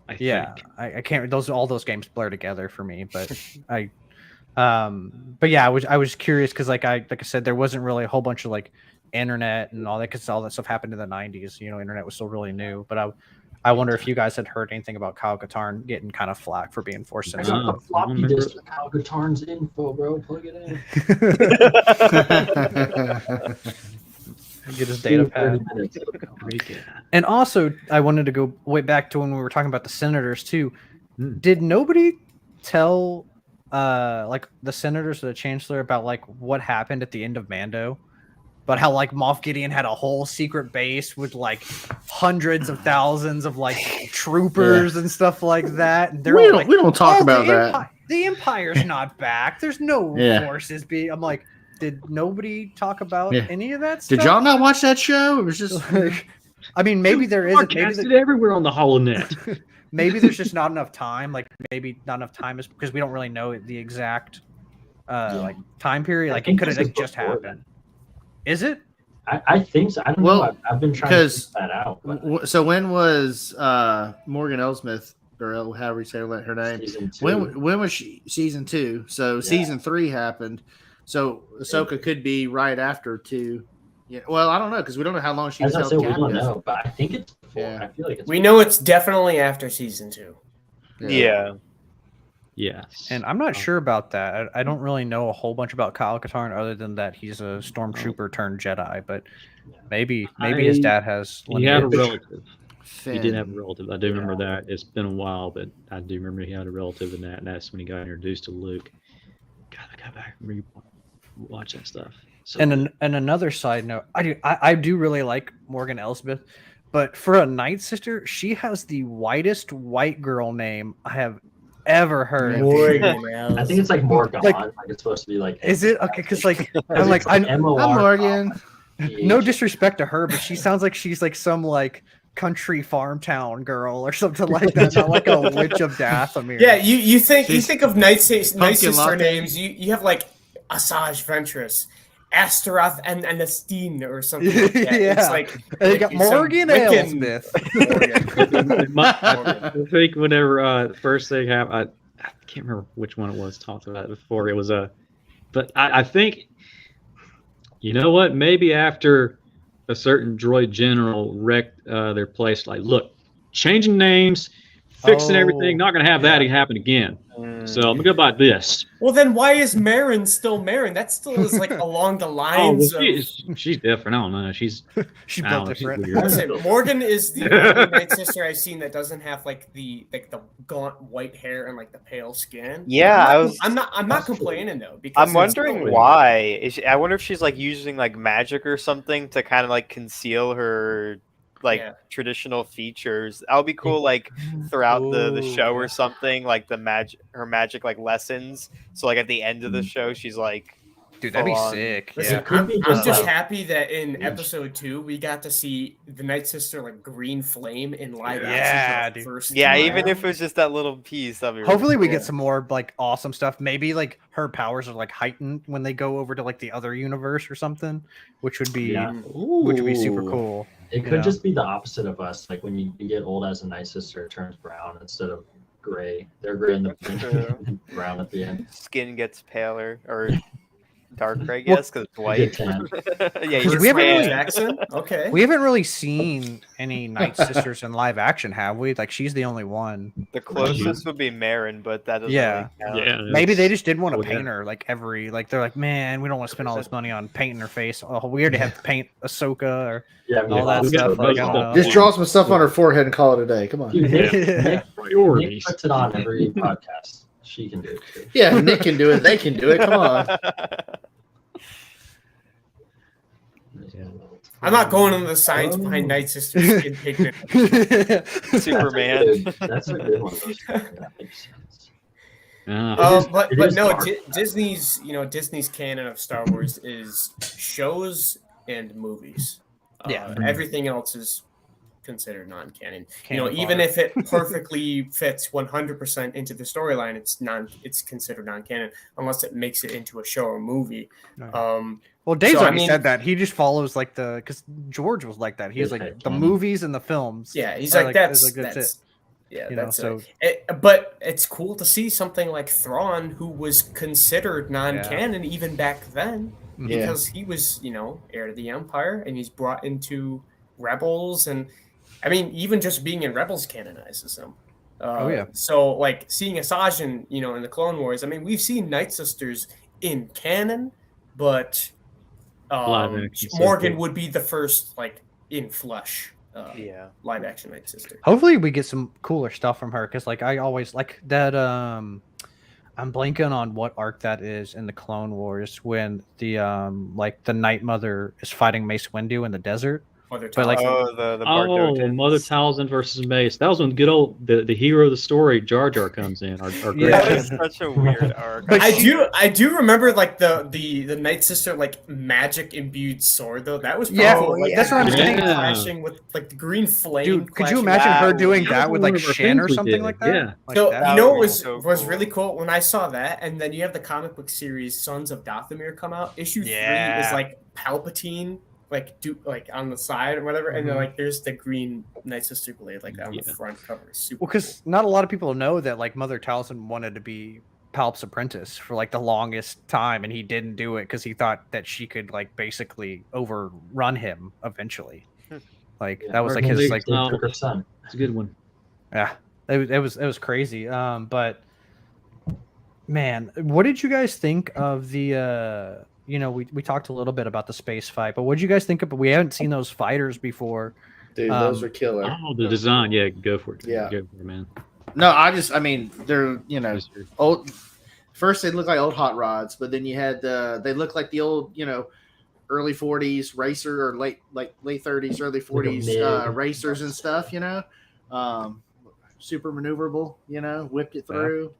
I can't. All those games blur together for me, but but yeah, I was curious because like I said, there wasn't really a whole bunch of like internet and all that, because all that stuff happened in the 90s. Internet was still really new. But I wonder if you guys had heard anything about Kyle Katarn getting kind of flack for being force sensitive. I got the floppy disk with Kyle Katarn's info, bro. Plug it in. Get his data pad. And also, I wanted to go way back to when we were talking about the senators too. Did nobody tell like the senators or the chancellor about like what happened at the end of Mando? But how like Moff Gideon had a whole secret base with like hundreds of thousands of like troopers and stuff like that. And we don't talk about that. The Empire's not back. There's no forces being. I'm like, did nobody talk about any of that stuff? Did y'all not watch that show? It was just like, I mean, maybe there isn't. Maybe everywhere on the HoloNet. Maybe there's just not enough time. Like maybe not enough time is because we don't really know the exact like time period. Like it could have just happened. Is it? I think so. I don't know. I've been trying to figure that out. So when was Morgan Elsmith, or however you say her name? Season 2. When was she? Season 2. So season 3 happened. So Ahsoka could be right after 2. Yeah. Well, I don't know because we don't know how long she As was I held said, we captive. don't know, but I think it's before. Yeah. I feel like it's. We know it's definitely after season 2. Yeah. Yes. And I'm not sure about that. I don't really know a whole bunch about Kyle Katarn other than that he's a stormtrooper turned Jedi. But maybe his dad has. He had a lineage. relative. Finn. He did have a relative. I do remember that. It's been a while, but I do remember he had a relative in that, and that's when he got introduced to Luke. God, I got back and watch that stuff. So And another side note, I do really like Morgan Elsbeth, but for a Night Sister, she has the whitest white girl name I have ever heard. I think it's like Morgan. Like- Like it's supposed to be like. Is it okay? Because like I'm It's like I'm Morgan. no disrespect to her, but she sounds like she's like some like country farm town girl or something like that, not like a witch of Dathomir. Yeah, you think of Night Pumpkin Sister latte. names. You have like Asajj Ventress, Astaroth, and Estine or something like that. Yeah. It's like And you got some Morgan Wiccan- Elsbeth. I think whenever the first thing happened, I can't remember which one it was talked about before. It was but I think, you know what? Maybe after a certain droid general wrecked their place, like, look, changing names, fixing everything, not going to have that happen again. So I'm gonna go by this. Well, then why is Marin still Marin? That still is like along the Oh, lines well, she's different. I don't know. She's She's I built don't know, she's different. weird. Listen, Morgan is the only Night Sister I've seen that doesn't have like the gaunt white hair and like the pale skin. Yeah, I'm not That's true. complaining though because I'm it's wondering still- why. I wonder if she's like using like magic or something to kind of like conceal her like Yeah. traditional features. That'll be cool, like throughout the show or something, like her magic like lessons. So like at the end of the show, she's like, Dude, that'd be full on. sick. Listen, Yeah. It could be I'm just just like- happy that in Yeah. episode 2 we got to see the Night Sister like green flame in live Yeah, action for the dude. first Yeah, time. even if it was just that little piece, that'd be really Hopefully we cool. get some more like awesome stuff. Maybe like her powers are like heightened when they go over to like the other universe or something, which would be Yeah. super cool. It you could know? just be the opposite of us. Like when you get old as a Night Sister, it turns brown instead of gray. They're gray in the True. beginning, brown at the end. Skin gets paler or darker, I Well, guess, because it's You white. get tan. Yeah, Because you we haven't tan. really- Jackson. Okay. We haven't really seen any Night Sisters in live action, have we? Like she's the only one. The closest would be Marin, but that doesn't Yeah. really count. Yeah. Maybe they just didn't want to Oh, yeah. paint her like they're like, man, we don't want to spend all this money on painting her face. Oh, we already have to paint Ahsoka or Yeah, I mean, all that we got stuff. Like, I don't stuff. know. Just draw some stuff on her forehead and call it a day. Come on. Dude, Nick Priorities. puts it on every podcast. She can do it too. Yeah, Nick can do it. They can do it. Come on. I'm not going into the science behind Night Sister's skin pigment. Superman. That's a good one. That makes sense. But it is no, dark. Disney's Disney's canon of Star Wars is shows and movies. Yeah. Everything else is considered non-canon. Canon Even fodder. if it perfectly fits 100% into the storyline, it's considered non-canon unless it makes it into a show or movie. Well, Dave's So, I already mean- said that. He just follows like because George was like that. He's He's like like, the canon. movies and the films. Yeah, he's are like that's it. Yeah, You know, that's so- it. But it's cool to see something like Thrawn, who was considered non-canon even back then, Yeah. because he was, heir to the Empire, and he's brought into Rebels, and I mean, even just being in Rebels canonizes him. Oh, yeah. So, like seeing Asajj in the Clone Wars. I mean, we've seen Night Sisters in canon, but Live action, so Morgan cool. would be the first, like in flesh, Yeah. live action Night Sister. Hopefully, we get some cooler stuff from her because, like, I always like that. I'm blanking on what arc that is in the Clone Wars when the like the Night Mother is fighting Mace Windu in the desert. Mother But, like, Talzin. Oh, the Oh, Bardo Mother Talzin versus Mace. That was when good old the hero of the story, Jar Jar, comes in. Our great Yeah. That is such a weird arc. But I do remember like the Night Sister like magic imbued sword though. That was pretty Yeah, cool. Like, that's what I'm the saying. green clashing with like the green flame. Dude, could you clashing imagine Wow. her doing That that with like one of our Shen or things we something did. like that? Yeah. Like So that you know would what be was so cool. really cool when I saw that, and then you have the comic book series Sons of Dathomir come out. Issue 3 Yeah. is like Palpatine, like on the side or whatever, and then Mhm. like there's the green Night Sister blade like on the Yeah. front cover. Super Well, because not a lot of people know that like Mother Talzin wanted to be Palp's apprentice for like the longest time, and he didn't do it because he thought that she could like basically overrun him eventually. Like that was like his like They took her son. It's a good one. yeah, it was crazy. But man, what did you guys think of the we talked a little bit about the space fight, but what did you guys think of? We haven't seen those fighters before. Dude, those are killer. Oh, the design, yeah, go for it. Yeah. Go for it, man. No, I mean, they're old. First, they look like old hot rods, but then you had they look like the old early 40s racer or late 30s, early 40s racers and stuff. Super maneuverable. Whipped it through.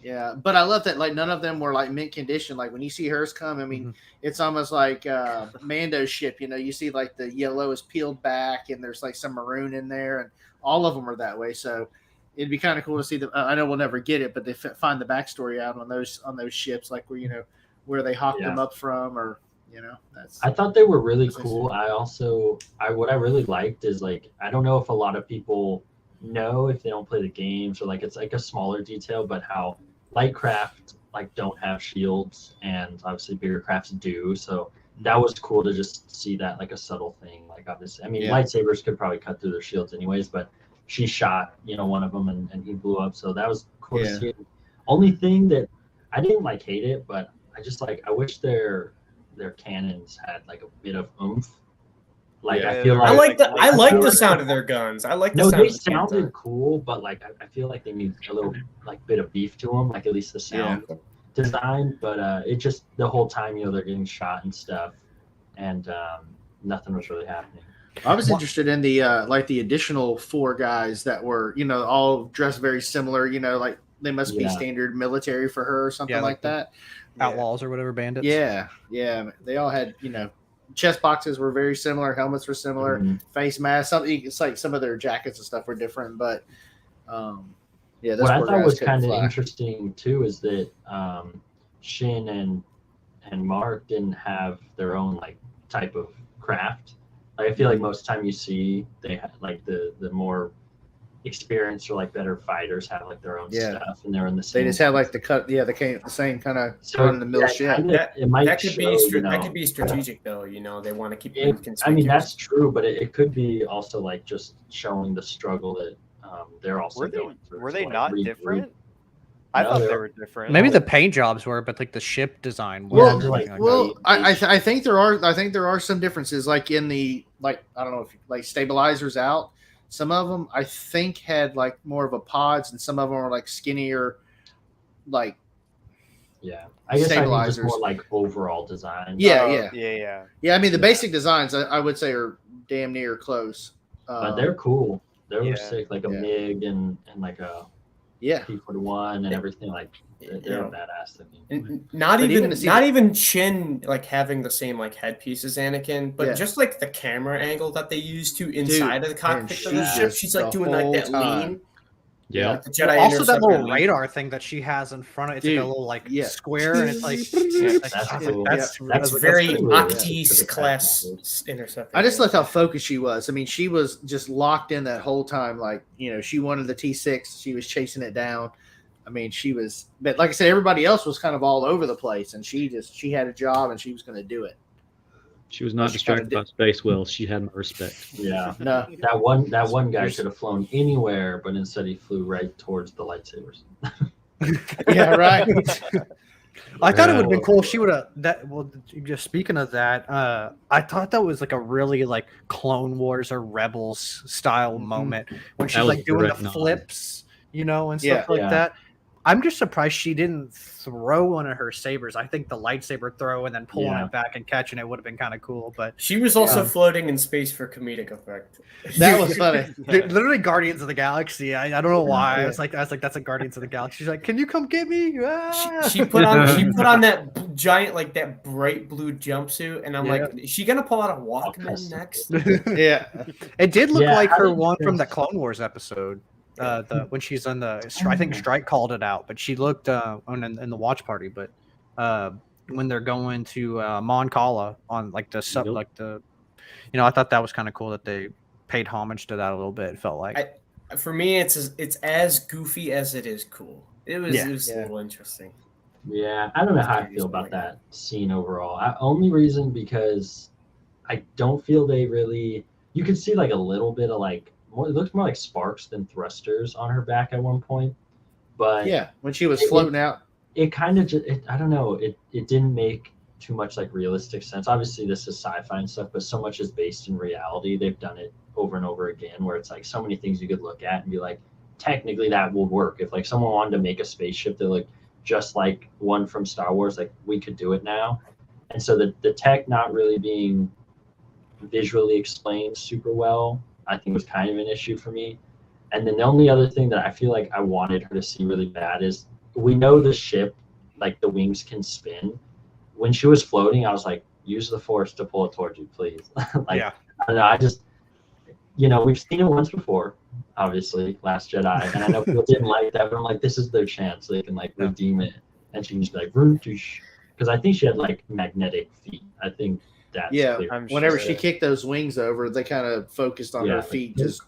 Yeah, but I love that. Like none of them were like mint condition. Like when you see hers come, I mean, it's almost like Mando's ship. You see like the yellow is peeled back, and there's like some maroon in there, and all of them are that way. So it'd be kind of cool to see them. I know we'll never get it, but they find the backstory out on those ships, like where they hawked them up from, or that's. I thought they were really cool. What I really liked is like I don't know if a lot of people know if they don't play the games or like it's like a smaller detail, but how light craft like don't have shields and obviously bigger crafts do. So that was cool to just see that like a subtle thing. Like obviously, I mean, lightsabers could probably cut through their shields anyways, but she shot one of them and he blew up. So that was cool to see. Only thing that I didn't like hate it, but I just like I wish their cannons had like a bit of oomph. Like I feel like I like the sound of their guns. I like the sound. No, they sounded cool, but like I feel like they need a little like bit of beef to them, like at least the sound design. But it just the whole time they're getting shot and stuff, and nothing was really happening. I was interested in the the additional 4 guys that were all dressed very similar. Like they must be standard military for her or something like that. Outlaws or whatever, bandits. Yeah, they all had chest boxes were very similar, helmets were similar, face masks. It's like some of their jackets and stuff were different, but what I thought was kind of interesting too is that Shin and Mark didn't have their own like type of craft. Like I feel like most time you see they have like the more experienced or like better fighters have like their own stuff, and they're in the same. They just have like the same kind of run the mill shit. That could be strategic though. They want to keep it conspicuous. I mean that's true, but it could be also like just showing the struggle that they're also going through. Were they not different? I thought they were different. Maybe the paint jobs were, but like the ship design. I think there are some differences. Like in the I don't know if like stabilizers out. Some of them I think had like more of a pods, and some of them are like skinnier, like I guess stabilizers. I mean just more like overall design. Yeah. I mean the basic designs I would say are damn near close. But they're cool. They were sick, like a MiG and like a P-41 and everything. Like they're badass to me. And not even Shin like having the same like headpiece as Anakin, but just like the camera angle that they used to inside of the cockpit of the ship. She's like doing like that lean. Yeah. Like the Jedi also that little radar thing that she has in front of it's like a little like square, and it's like that's very Octis class interceptor. I just liked how focused she was. I mean, she was just locked in that whole time. Like she wanted the T6. She was chasing it down. I mean, she was, but like I said, everybody else was kind of all over the place, and she had a job and she was going to do it. She was not distracted by space wells. She had my respect. Yeah. No. That one guy should have flown anywhere, but instead he flew right towards the lightsabers. Yeah, right. I thought it would have been cool if she would have just speaking of that, I thought that was like a really like Clone Wars or Rebels style moment when she's like doing the flips, and stuff like that. I'm just surprised she didn't throw one of her sabers. I think the lightsaber throw and then pulling it back and catching it would have been kind of cool. But she was also floating in space for comedic effect. That was funny. Dude, literally Guardians of the Galaxy. I don't know why. I was like, that's a Guardians of the Galaxy. She's like, can you come get me? She put on that giant like that bright blue jumpsuit, and I'm like, is she gonna pull out a Walkman next? Yeah, it did look like her one from the Clone Wars episode. When she's on the, I think Strike called it out, but she looked in the watch party. But when they're going to Mon Cala on like the sub, like the, I thought that was kind of cool that they paid homage to that a little bit. It felt like for me, it's as goofy as it is cool. It was Yeah. a little interesting. Yeah, I don't know how I feel about that scene overall. Only reason because I don't feel they really. You can see like a little bit of like more. It looks more like sparks than thrusters on her back at one point, but Yeah, when she was floating out. it kind of just. I don't know. It didn't make too much like realistic sense. Obviously, this is sci-fi and stuff, but so much is based in reality. They've done it over and over again, where it's like so many things you could look at and be like, technically that will work. If like someone wanted to make a spaceship that looked just like one from Star Wars, like we could do it now. And so the tech not really being visually explained super well, I think was kind of an issue for me. And then the only other thing that I feel like I wanted her to see really bad is we know the ship, like the wings can spin. When she was floating, I was like, use the force to pull it towards you, please. Like, Yeah. I don't know, I just, we've seen it once before, obviously, Last Jedi, and I know people didn't like that, but I'm like, this is their chance. They can like redeem it, and she can just be like, because I think she had like magnetic feet. I think that's clear. Whenever she kicked those wings over, they kind of focused on her feet, just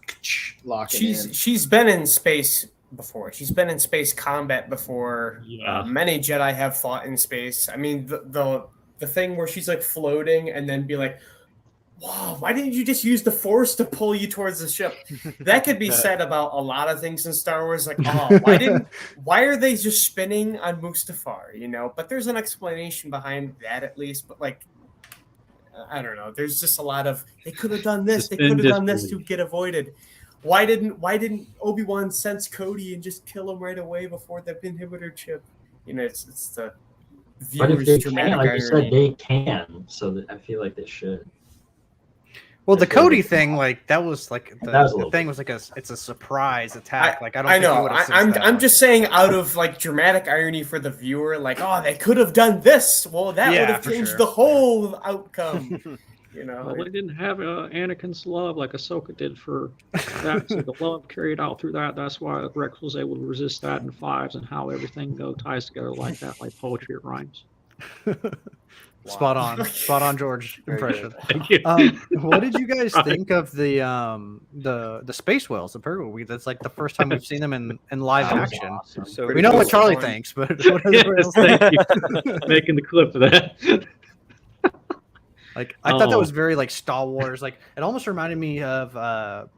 locking in. She's been in space before. She's been in space combat before. Yeah. Many Jedi have fought in space. I mean, the thing where she's like floating and then be like, wow, why didn't you just use the force to pull you towards the ship? That could be said about a lot of things in Star Wars. Like, why are they just spinning on Mustafar? But there's an explanation behind that at least. But like, I don't know. There's just a lot of they could have done this. They could have done this to get avoided. Why didn't Obi-Wan sense Cody and just kill him right away before the inhibitor chip? It's the But if viewers' they dramatic can, like you irony. said, they can. So I feel like they should. Well, the Cody thing, like that was like the thing was like it's a surprise attack. Like I don't. I think you know. would have sensed that I'm one. just saying, out of like dramatic irony for the viewer, like, oh, they could have done this. Well, that would have for changed sure. the whole outcome. Well, they didn't have Anakin's love like Ahsoka did for that. So the love carried out through that. That's why Rex was able to resist that in fives, and how everything ties together like that, like poetry. It rhymes. Spot on, George impression. Thank you. What did you guys think of the space whales, the Purgle? That's like the first time we've seen them in live That was action. awesome. So We know what Charlie thinks, but what does everybody else think? Thank you. Making the clip of that. Like I thought that was very like Star Wars. Like it almost reminded me of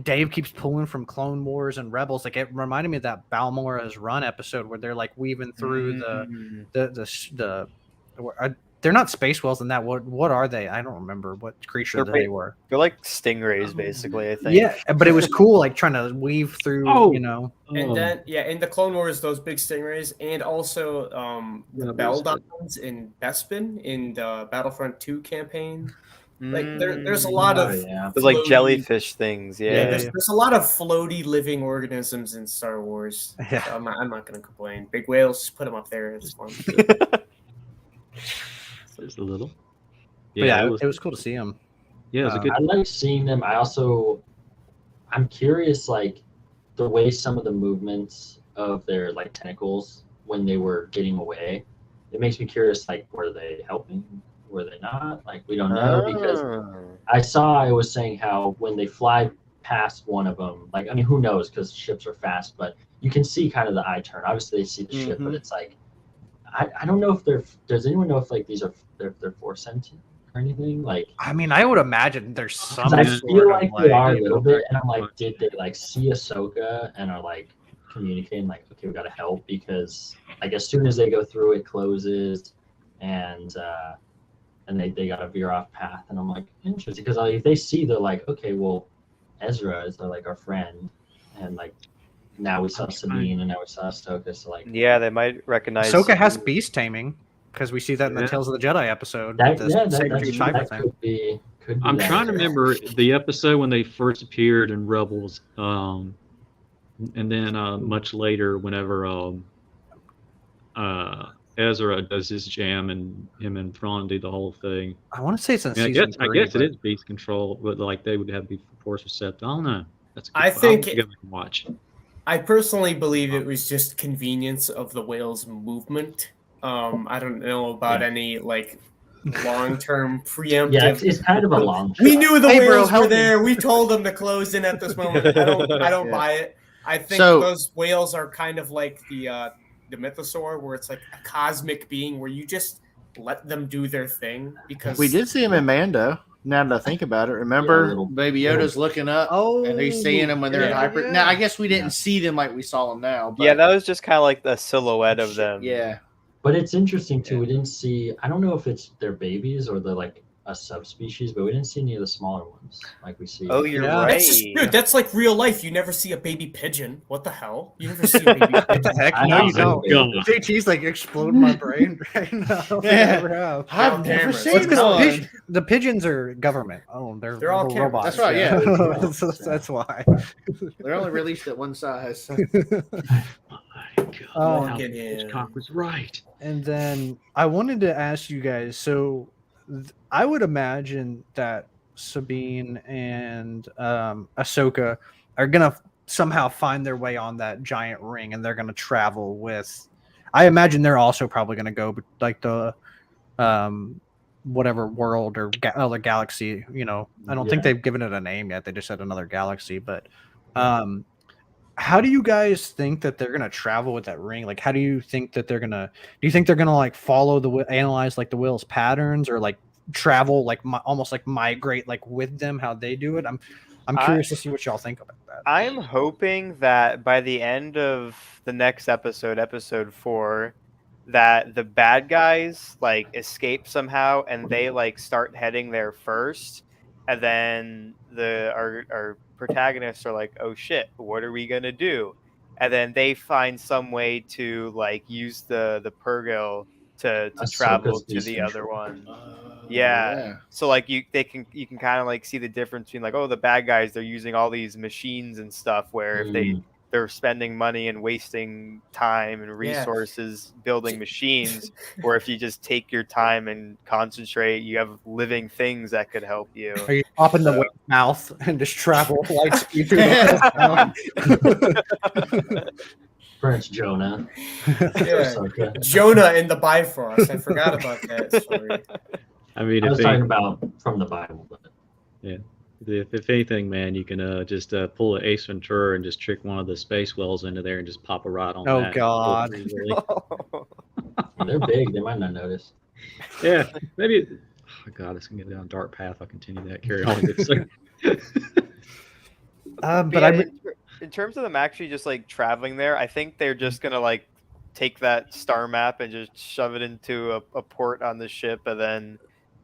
Dave keeps pulling from Clone Wars and Rebels. Like it reminded me of that Balmora's Run episode where they're like weaving through they're not space whales in that. What are they? I don't remember what creature they were. They're like stingrays, basically. I think. Yeah, but it was cool, like trying to weave through. And then in the Clone Wars, those big stingrays, and also the Beldons in Bespin in the Battlefront 2 campaign. Like there's a lot of There's like jellyfish things. Yeah, there's a lot of floaty living organisms in Star Wars. Yeah. So I'm not gonna complain. Big whales, put them up there. It's fun. Just a little. Yeah, it was cool to see them. Yeah, it was a good. I like seeing them. I'm curious, like the way some of the movements of their like tentacles when they were getting away. It makes me curious, like were they helping? Were they not? Like we don't know because I was saying how when they fly past one of them, like I mean who knows because ships are fast, but you can see kind of the eye turn. Obviously they see the ship, but it's like I don't know if does anyone know if like they're force sentient or anything? Like I mean, I would imagine there's some. I sort feel of, like they are a little bit, and I'm like, did they like see Ahsoka and are like communicating like, okay, we gotta help because like as soon as they go through, it closes, and they gotta veer off path, and I'm like, interesting because like, if they see, they're like, okay, well, Ezra is like our friend, and like. Now we saw Sabine, and now we saw Ahsoka. So like, yeah, they might recognize. Ahsoka has beast taming because we see that in the Tales of the Jedi episode. That could be. I'm trying to remember the episode when they first appeared in Rebels, and then much later, whenever Ezra does his jam and him and Thrawn do the whole thing. I want to say it's in season I 3. guess it is beast control, but like they would have to be force receptive. I don't know. I think watch. I personally believe it was just convenience of the whale's movement. I don't know about any like long-term preemptive. Yeah, it's kind of a long shot. We knew the whales were there. We told them to close in at this moment. I don't buy it. I think So- those whales are kind of like the mythosaur, where it's like a cosmic being where you just let them do their thing because We did see him in Mando. Now that I think about it, remember little- Baby Yoda's looking up, and he's seeing them when they're in yeah, hyper. yeah. Now I guess we didn't Yeah. see them like we saw them now. But Yeah, that was just kind of like the silhouette of them. Yeah, But it's interesting too. Yeah. We didn't see. I don't know if it's their babies or they're like a subspecies, but we didn't see any of the smaller ones like we see. Oh, you're Yeah. right. that's just dude. That's like real life. You never see a baby pigeon. What the hell? You never see a baby What pigeon. the heck? I No, you know. don't. God. JT's like exploding my brain right now. I don't think I Yeah. ever have. I've on never camera. seen What's 'cause one. the pigeons are government. Oh, they're all little cameras. robots. That's right, yeah. that's why. They're only released at one size. So. My God, Um, Look at Hitchcock him. was right. And then I wanted to ask you guys. So I would imagine that Sabine and Ahsoka are gonna somehow find their way on that giant ring, and they're gonna travel with. I imagine they're also probably gonna go like the, whatever world or other galaxy. You know, I don't think Yeah. they've given it a name yet. They just said another galaxy, but. How do you guys think that they're gonna travel with that ring? Like, how do you think that they're gonna? Do you think they're gonna like follow analyze like the whale's patterns, or like travel like almost like migrate like with them? How they do it? I'm curious to see what y'all think about that. I'm hoping that by the end of the next episode, episode 4, that the bad guys like escape somehow and they like start heading there first, and then our protagonists are like, oh shit, what are we gonna do? And then they find some way to like use the Purgil to Ahsoka's travel to beast the other control. one. Yeah. So like you can kind of like see the difference between like, oh, the bad guys, they're using all these machines and stuff where if they're spending money and wasting time and Yeah. resources building machines, or if you just take your time and concentrate, you have living things that could help you. Are you pop in the So- whale's mouth and just travel light speed through the whale's mouth? Prince Jonah. Yeah. Ahsoka. Jonah in the Bifrost. I forgot about that story. I mean, I if, was talking about from the Bible, but if anything, man, you can just pull an Ace Ventura and just trick one of the space whales into there and just pop a rod on Oh, that. God. Really. they're big. They might not notice. Yeah, maybe. Oh God, it's gonna get down a dark path. I'll continue that. Carry on. But Yeah, in terms of them actually just like traveling there, I think they're just gonna like take that star map and just shove it into a port on the ship, and then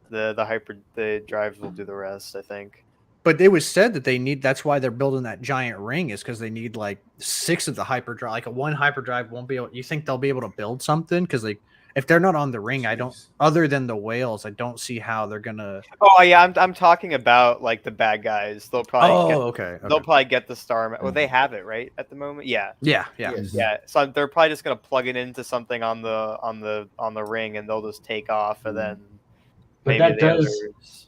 the drives will do the rest, I think. But it was said that they need. That's why they're building that giant ring, is because they need like 6 of the hyperdrive. Like a one hyperdrive won't be able. You think they'll be able to build something? Because like if they're not on the ring, I don't. Other than the whales, I don't see how they're gonna. Oh yeah, I'm talking about like the bad guys. They'll probably Okay. they'll probably get the star map. Well, they have it right at the moment. Yeah. Yeah. Yes. Yeah, so they're probably just gonna plug it into something on the ring, and they'll just take off, and then But maybe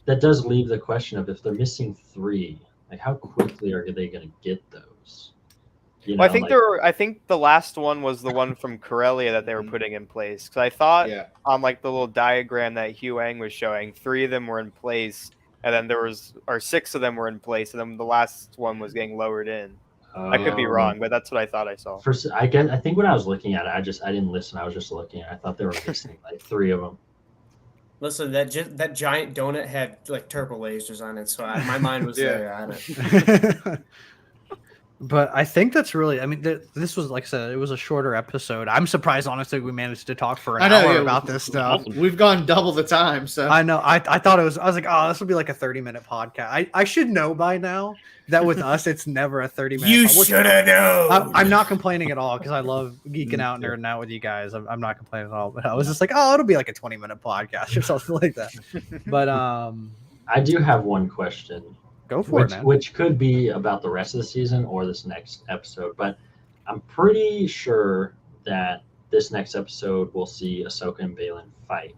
that does leave the question of if they're missing 3, like how quickly are they going to get those? You Well, I know, think like- I think the last one was the one from Corellia that they were putting in place, because I thought Yeah. on like the little diagram that Hugh Ang was showing, 3 of them were in place, and then 6 of them were in place, and then the last one was getting lowered in. I could be Oh. wrong, but that's what I thought I saw. I think when I was looking at it, I didn't listen. I was just looking. I thought they were missing like 3 of them. Listen, that giant donut had like turbo lasers on it, so my mind was Yeah. there on it. But I think that's really. I mean, this was like I said, it was a shorter episode. I'm surprised, honestly, we managed to talk for an hour about this stuff. We've gone double the time, so I know. I thought it was. I was like, oh, this will be like a 30-minute podcast. I should know by now that with us, it's never a 30-minute. You should have known. I'm not complaining at all because I love geeking out and nerding out with you guys. I'm not complaining at all. But I was just like, oh, it'll be like a 20-minute podcast or something like that. But I do have one question, go for it, man. which could be about the rest of the season or this next episode. But I'm pretty sure that this next episode we'll see Ahsoka and Baylan fight.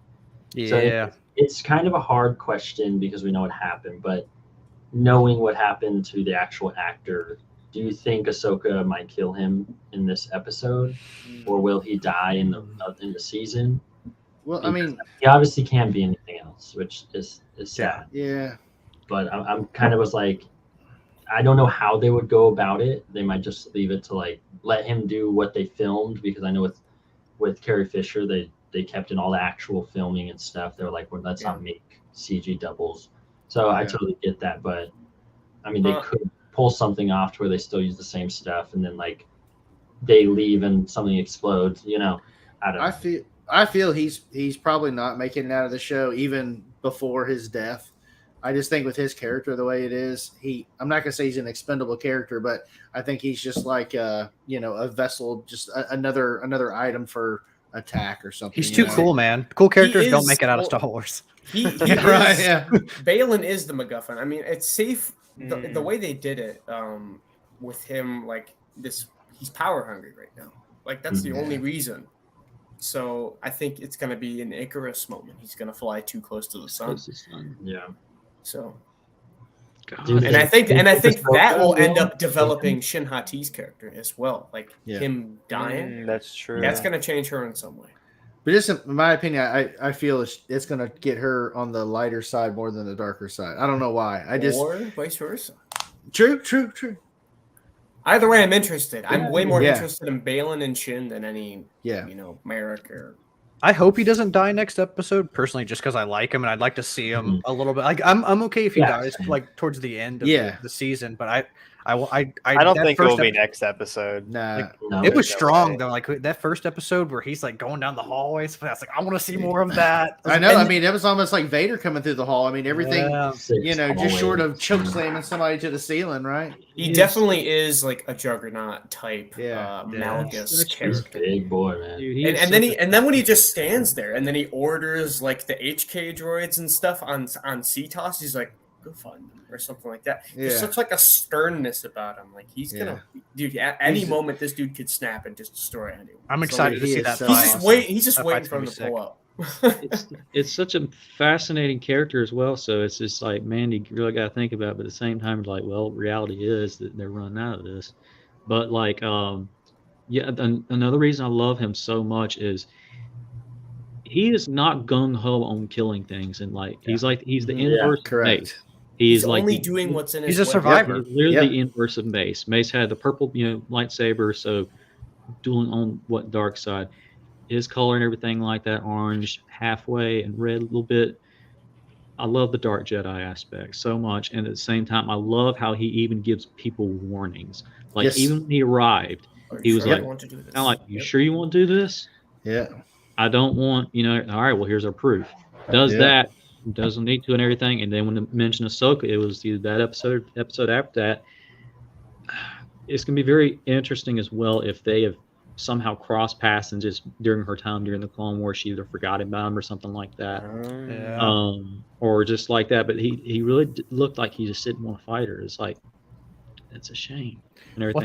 Yeah. It's kind of a hard question because we know what happened, but knowing what happened to the actual actor, do you think Ahsoka might kill him in this episode, or will he die in the season? well, I mean, He obviously can't be anything else, which is sad. yeah. But I'm kind of was like, I don't know how they would go about it. They might just leave it to like let him do what they filmed, because I know with Carrie Fisher they kept in all the actual filming and stuff. They were like, well, let's not make CG doubles. So I totally get that, but I mean, they could pull something off to where they still use the same stuff, and then like they leave and something explodes. I don't know. I feel he's probably not making it out of the show even before his death. I just think with his character the way it is, I'm not gonna say he's an expendable character, but I think he's just like a vessel, just another item for attack or something. He's too cool, man. Cool characters don't make it out of Star Wars. He right, yeah. Balin is the MacGuffin. I mean, it's safe the way they did it with him, like this. He's power hungry right now. Like that's the only reason. So I think it's going to be an Icarus moment. He's going to fly too close to the sun. Yeah. So. God. And I think that will end up developing Shin Hati's character as well. Like him dying. That's true. That's going to change her in some way. But just in my opinion, I feel it's going to get her on the lighter side more than the darker side. I don't know why. Or vice versa. True. Either way, I'm interested. I'm way more interested in Balin and Shin than any, Merrick or. I hope he doesn't die next episode, personally, just because I like him and I'd like to see him a little bit. Like I'm okay if he dies like towards the end of the season, but I don't think it will be next episode. Nah, it was strong though. Like that first episode where he's like going down the hallways. I was like, I want to see more of that. I know. I mean, it was almost like Vader coming through the hall. I mean, everything, just short of choke slamming somebody to the ceiling, right? He definitely is like a juggernaut type, Malgus character. Big boy, man. Dude, and then when he just stands there and then he orders like the HK droids and stuff on CTOS, he's like, go find them or something like that. There's such like a sternness about him. Like he's gonna, dude. At any moment, this dude could snap and just destroy anyone. I'm excited to see that. He's just waiting for him to pull up. It's such a fascinating character as well. So it's just like, man, you really got to think about it. But at the same time, like, well, reality is that they're running out of this. But like, another reason I love him so much is he is not gung ho on killing things, and like he's the inverse of Mace. He's like only doing what's in his way. He's a survivor. He's literally the inverse of Mace. Mace had the purple, lightsaber, so dueling on what dark side. His color and everything like that, orange halfway and red a little bit. I love the Dark Jedi aspect so much, and at the same time, I love how he even gives people warnings. Like even when he arrived, he was like, "You sure you want to do this? Yeah. I don't want, all right, well, here's our proof." Does that, doesn't need to and everything. And then when they mentioned Ahsoka, it was either that episode after that. It's going to be very interesting as well if they have somehow crossed paths and just during her time during the Clone Wars, she either forgot about him or something like that. Or just like that. But he really looked like he just didn't want to fight her. It's like, it's a shame. And everything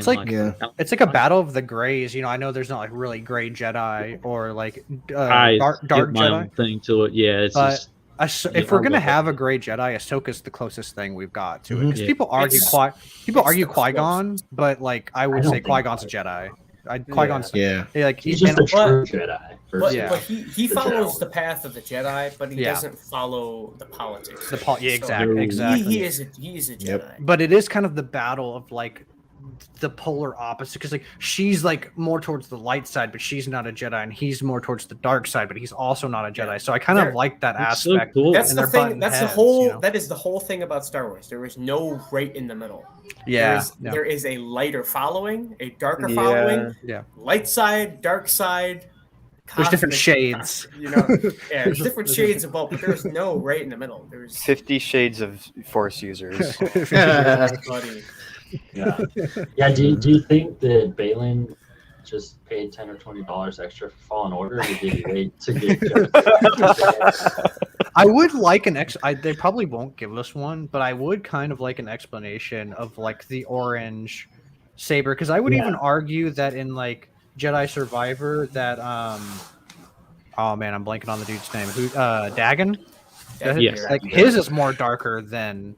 it's like a battle of the grays. I know there's not like really gray Jedi or like dark my Jedi own thing to it. Yeah, it's just, if we're gonna have a gray Jedi, Ahsoka's the closest thing we've got to it. Because people argue Qui-Gon, but like I would say Qui-Gon's a Jedi. Qui-Gon's like he's just a true Jedi. But he follows the path of the Jedi, but he doesn't follow the politics. Exactly. He is a Jedi. But it is kind of the battle of like the polar opposite, because like she's like more towards the light side, but she's not a Jedi, and he's more towards the dark side, but he's also not a Jedi. So I kind of like that aspect. So cool. That's the thing. That's the whole. That is the whole thing about Star Wars. There is no right in the middle. There is a lighter following, a darker following. Light side, dark side. There's different shades. There's different shades of both, but there's no right in the middle. There's 50 shades of Force users. Buddy. Yeah. Do you think that Balin just paid $10 or $20 extra for Fallen Order, or did he wait to get? I would like an they probably won't give us one, but I would kind of like an explanation of like the orange saber, because I would even argue that in like Jedi Survivor that oh man, I'm blanking on the dude's name. Dagon? Yes. Like his is more darker than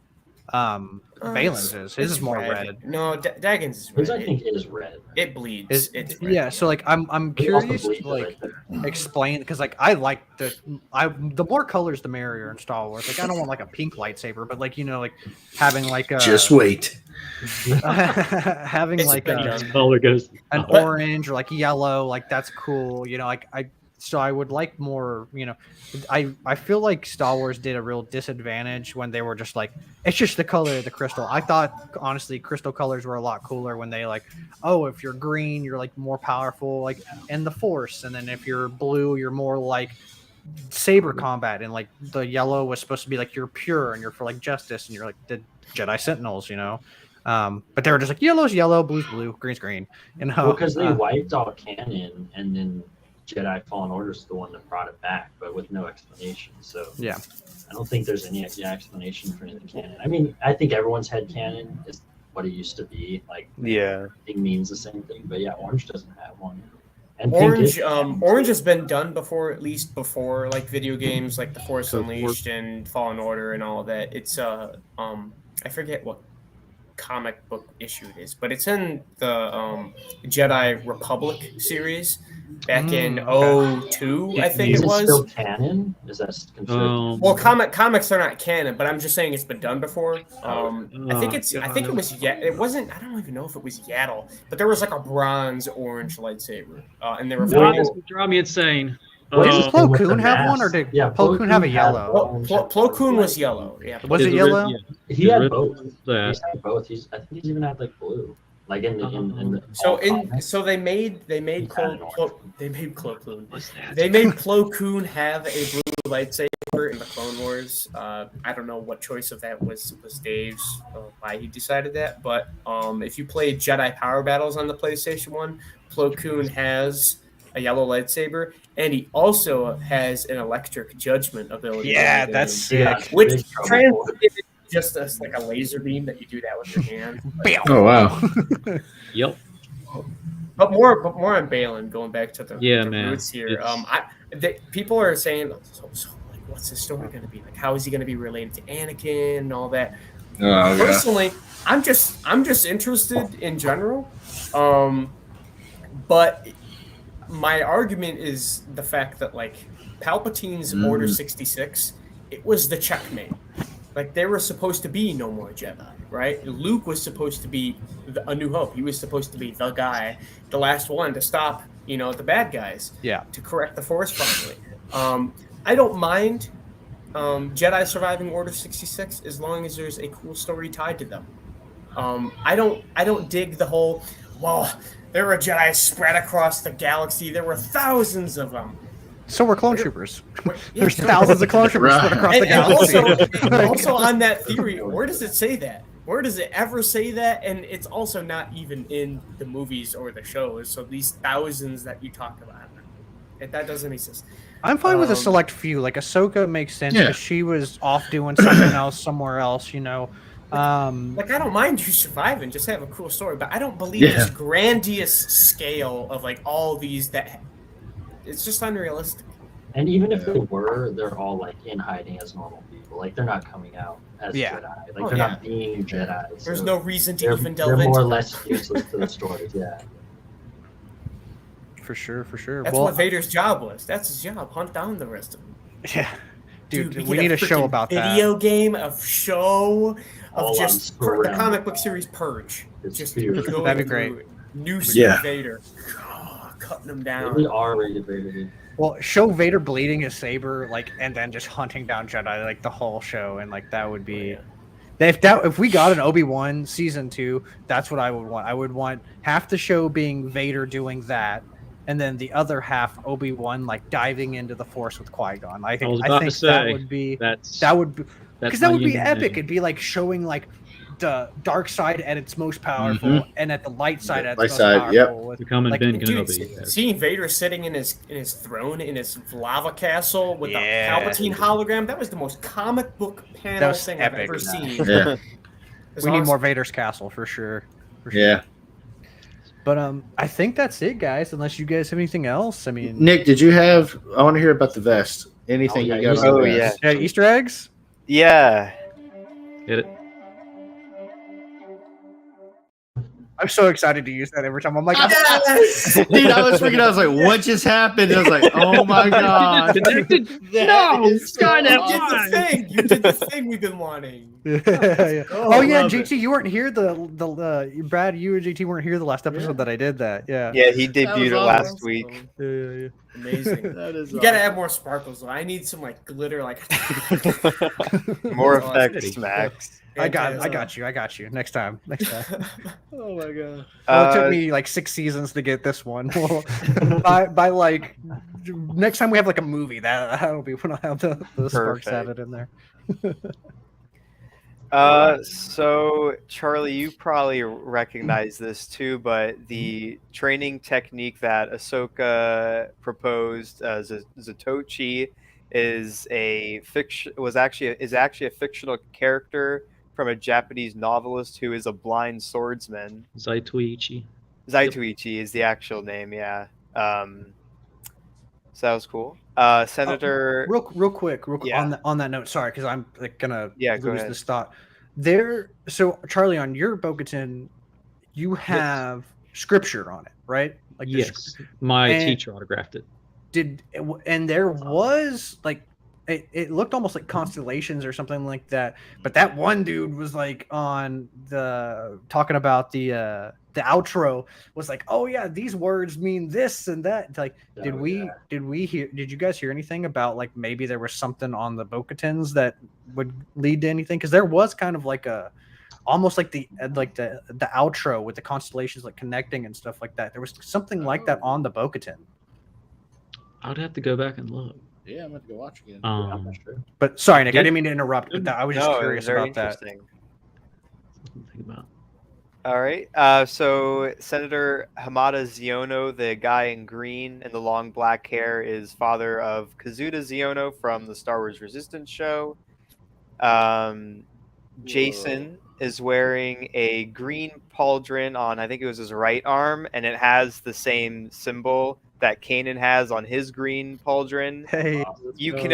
Balin's is. His is more red. No, Dagon's is His, red. I think, is red. It bleeds. Is It's red, yeah. So like I'm He also curious bleeds to it like right there. explain because like I like the more colors the merrier in Star Wars. Like I don't want like a pink lightsaber, but like like having like a Just wait. having It's like been a, done. Color goes. an orange or like yellow, like that's cool. Like so I would like more. I feel like Star Wars did a real disadvantage when they were just like it's just the color of the crystal. I thought honestly crystal colors were a lot cooler when they like, oh, if you're green you're like more powerful like in the Force, and then if you're blue you're more like saber combat, and like the yellow was supposed to be like you're pure and you're for like justice and you're like the Jedi Sentinels. But they were just like yellow's yellow, blue's blue, green's green. Well, because they wiped all canon, and then Jedi Fallen Order is the one that brought it back, but with no explanation. So yeah, I don't think there's any explanation for any of the canon. I mean, I think everyone's head canon is what it used to be. Like, Yeah. it means the same thing, but yeah, Orange doesn't have one. And Pink Orange, is- Orange has been done before, at least before like video games like The Force So Unleashed and Fallen Order and all of that. It's I forget what comic book issue it is, but it's in the Jedi Republic series back in okay. 02, I think is it it was. still canon? Is that considered? Well, comics are not canon, but I'm just saying it's been done before. I think it was it wasn't. I don't even know if it was Yaddle, but there was like a bronze orange lightsaber, and they were God, fighting. this would drive me insane. Does Uh, Plo with the Koon have one, or mask. did Yeah, Plo Koon have a Koon had yellow? orange Plo and Koon was white. yellow. Yeah. Was it His yellow? yeah, He his had red both. was that. He's had both. I think he's even had like blue, like in the So all in comics. so they made He's had an they made Plo Koon. What's that? They made Plo Koon have a blue lightsaber in the Clone Wars. I don't know what choice of that was Dave's, why he decided that. But if you play Jedi Power Battles on the PlayStation 1, Plo Koon has a yellow lightsaber, and he also has an electric judgment ability. Yeah, in the that's game, Yeah, sick. which big trouble. translated just as like a laser beam that you do that with your hand. Oh wow. Yep. But more on Balin. Going back to the man. roots here. It's- People are saying, so like, what's his story going to be? Like, how is he going to be related to Anakin and all that? Oh yeah. Personally, I'm just interested in general. But my argument is the fact that like Palpatine's Order 66, it was the checkmate. Like there were supposed to be no more Jedi, right? Luke was supposed to be a New Hope. He was supposed to be the guy, the last one to stop, the bad guys. Yeah. To correct the Force finally. I don't mind Jedi surviving Order 66 as long as there's a cool story tied to them. I don't dig the whole, well, there were Jedi spread across the galaxy. There were thousands of them. So we're clone troopers. Yeah, There's thousands of clone troopers spread across the and galaxy. also on that theory, where does it say that? Where does it ever say that? And it's also not even in the movies or the shows. So these thousands that you talk about, that doesn't exist. I'm fine with a select few. Like Ahsoka makes sense Yeah. because she was off doing something else somewhere else. Like I don't mind you surviving, just have a cool story, but I don't believe Yeah. this grandiose scale of like all these that it's just unrealistic. And even if they were, they're all like in hiding as normal people. Like they're not coming out as Yeah. Jedi. Like Oh, they're yeah. not being Jedi. There's so no reason to they're, even they're delve more or into less useless to the story. Yeah. For sure. That's Well, what Vader's job was. That's his job. Hunt down the rest of them. yeah, dude, we we get need a show freaking about video that. game, a show All of on just the Scram. comic book series Purge. It's Just beautiful. going That'd be great. through it. New Yeah. Vader, cutting him down. Really R-rated Vader. Well, show Vader bleeding his saber, like, and then just hunting down Jedi, like the whole show, and like that would be. If we got an Obi-Wan season 2, that's what I would want. I would want half the show being Vader doing that, and then the other half Obi-Wan like diving into the Force with Qui-Gon. I I think was about to that say, would be That's that would be that's because that my would be union epic. name. It'd be like showing like the dark side at its most powerful, and at the light side at its Light most side, yep. powerful. with- Becoming like, Ben Dude, Kenobi. seeing Vader sitting in his throne in his lava castle with Yeah. the Palpatine hologram, that was the most comic book panel was thing epic. I've ever seen. Yeah. It was We need awesome. more Vader's castle for sure. For sure. Yeah. But I think that's it, guys. Unless you guys have anything else. I mean, Nick, did you have? I want to hear about the vest. Anything Oh, you yeah, got you on the said- vest? yeah, Easter eggs. Yeah. Hit it. I'm so excited to use that every time. I'm like, Yes! Dude, I was freaking out. I was like, what just happened? I was like, oh my god. Connected? That No, is so God, that awesome. You did the thing. You did the thing we've been wanting. yeah. Oh, Oh yeah, love GT, you weren't here. Brad, you and GT weren't here the last episode Yeah. that I did that. Yeah. Yeah, he That was debuted it awesome. last week. Yeah. Amazing. That is You gotta awesome. add more sparkles. Though. I need some like glitter, like More That's effects, awesome. Max. I got you. Next time. Oh my god. Well, it took me like 6 seasons to get this one. Well, by like next time we have like a movie, that'll be when I have the sparks Perfect. added in there. So Charlie, you probably recognize this too, but the training technique that Ahsoka proposed, Zatoichi, is actually a fictional character from a Japanese novelist who is a blind swordsman. Zaituichi. Zaituichi is the actual name, yeah. So that was cool. Senator. Real quick, Yeah. on that note. Sorry, because I'm like gonna Go lose ahead. this thought. So Charlie, on your Bo-Katan, you have scripture on it, right? Like the Yes, my and- teacher autographed it. and there was like it looked almost like constellations or something like that, but that one dude was like on the talking about the outro was like, oh yeah, these words mean this and that. Like, did you guys hear anything about like maybe there was something on the Bo-Katans that would lead to anything? Because there was kind of like almost like the outro with the constellations like connecting and stuff like that. There was something like that on the Bo-Katan. I'd have to go back and look. Yeah, I'm going to go watch again. But sorry, Nick, I Did- didn't mean to interrupt. But I was just No, it was curious very about that. interesting. Think about. All right. So Senator Hamada Ziono, the guy in green and the long black hair, is father of Kazuda Ziono from the Star Wars Resistance show. Jason is wearing a green pauldron on, I think it was his right arm, and it has the same symbol that Kanan has on his green pauldron. Hey, You can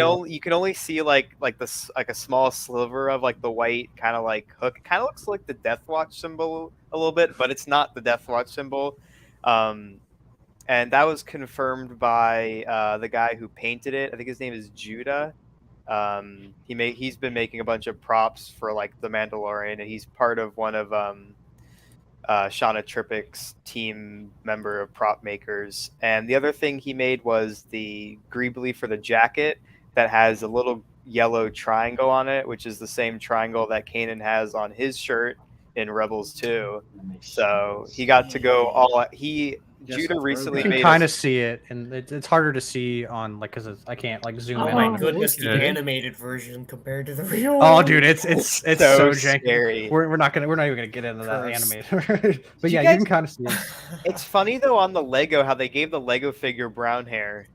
only see like a small sliver of like the white kind of like hook. It kind of looks like the Death Watch symbol a little bit, but it's not the Death Watch symbol. And that was confirmed by the guy who painted it. I think his name is Judah. He's been making a bunch of props for like the Mandalorian, and he's part of one of Shauna Trippick's team member of prop makers. And the other thing he made was the greebly for the jacket that has a little yellow triangle on it, which is the same triangle that Kanan has on his shirt in Rebels 2. So he got to go all Judah recently you can made kind of see it, and it's harder to see on like because I can't like zoom Oh in. my on it. goodness, the Okay. animated version compared to the real. Oh, one. dude, it's so janky. scary. We're not even gonna get into that Curse. animated. But You yeah, guys- you can kind of see it. It's funny though on the Lego how they gave the Lego figure brown hair.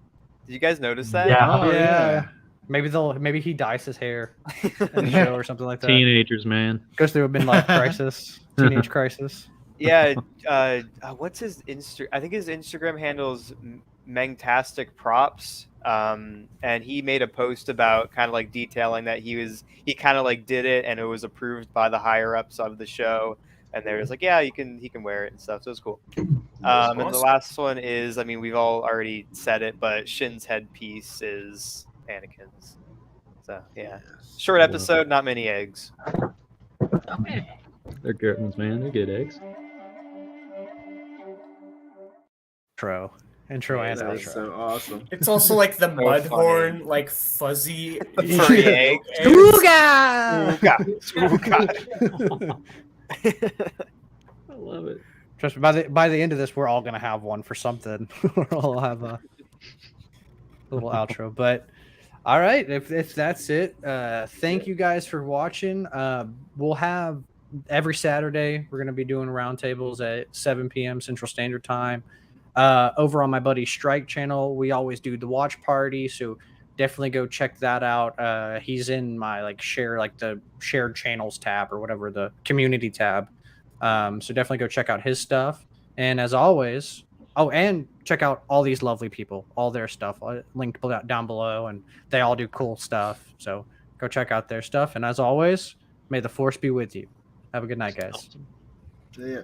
Did you guys notice that? Yeah. Oh, yeah. Maybe he dyes his hair in the show or something like that. Teenagers, man. Goes through a midlife crisis, teenage crisis. Yeah. What's his I think his Instagram handle is Mengtastic Props. And he made a post about kind of like detailing that he kind of like did it and it was approved by the higher ups of the show. And they was like, yeah, he can wear it and stuff. So it's cool. And the last one is, I mean, we've all already said it, but Shin's headpiece is Anakin's. So yeah, short episode, not many eggs. They're good ones, man. They're good eggs. Intro and That is outro. so awesome. It's also like the mud funny. horn, like fuzzy Furry egg. Ooga! Ooga. I love it. Trust me, by the end of this, we're all gonna have one for something. We'll all have a little outro. But all right, if that's it, thank you guys for watching. We'll have every Saturday we're gonna be doing roundtables at 7 p.m. Central Standard Time. Over on my buddy Strike channel, we always do the watch party, so definitely go check that out. He's in my the shared channels tab or whatever, the community tab. So definitely go check out his stuff. And as always, and check out all these lovely people, all their stuff linked down below, and they all do cool stuff. So go check out their stuff. And as always, may the force be with you. Have a good night, guys. Awesome. See ya.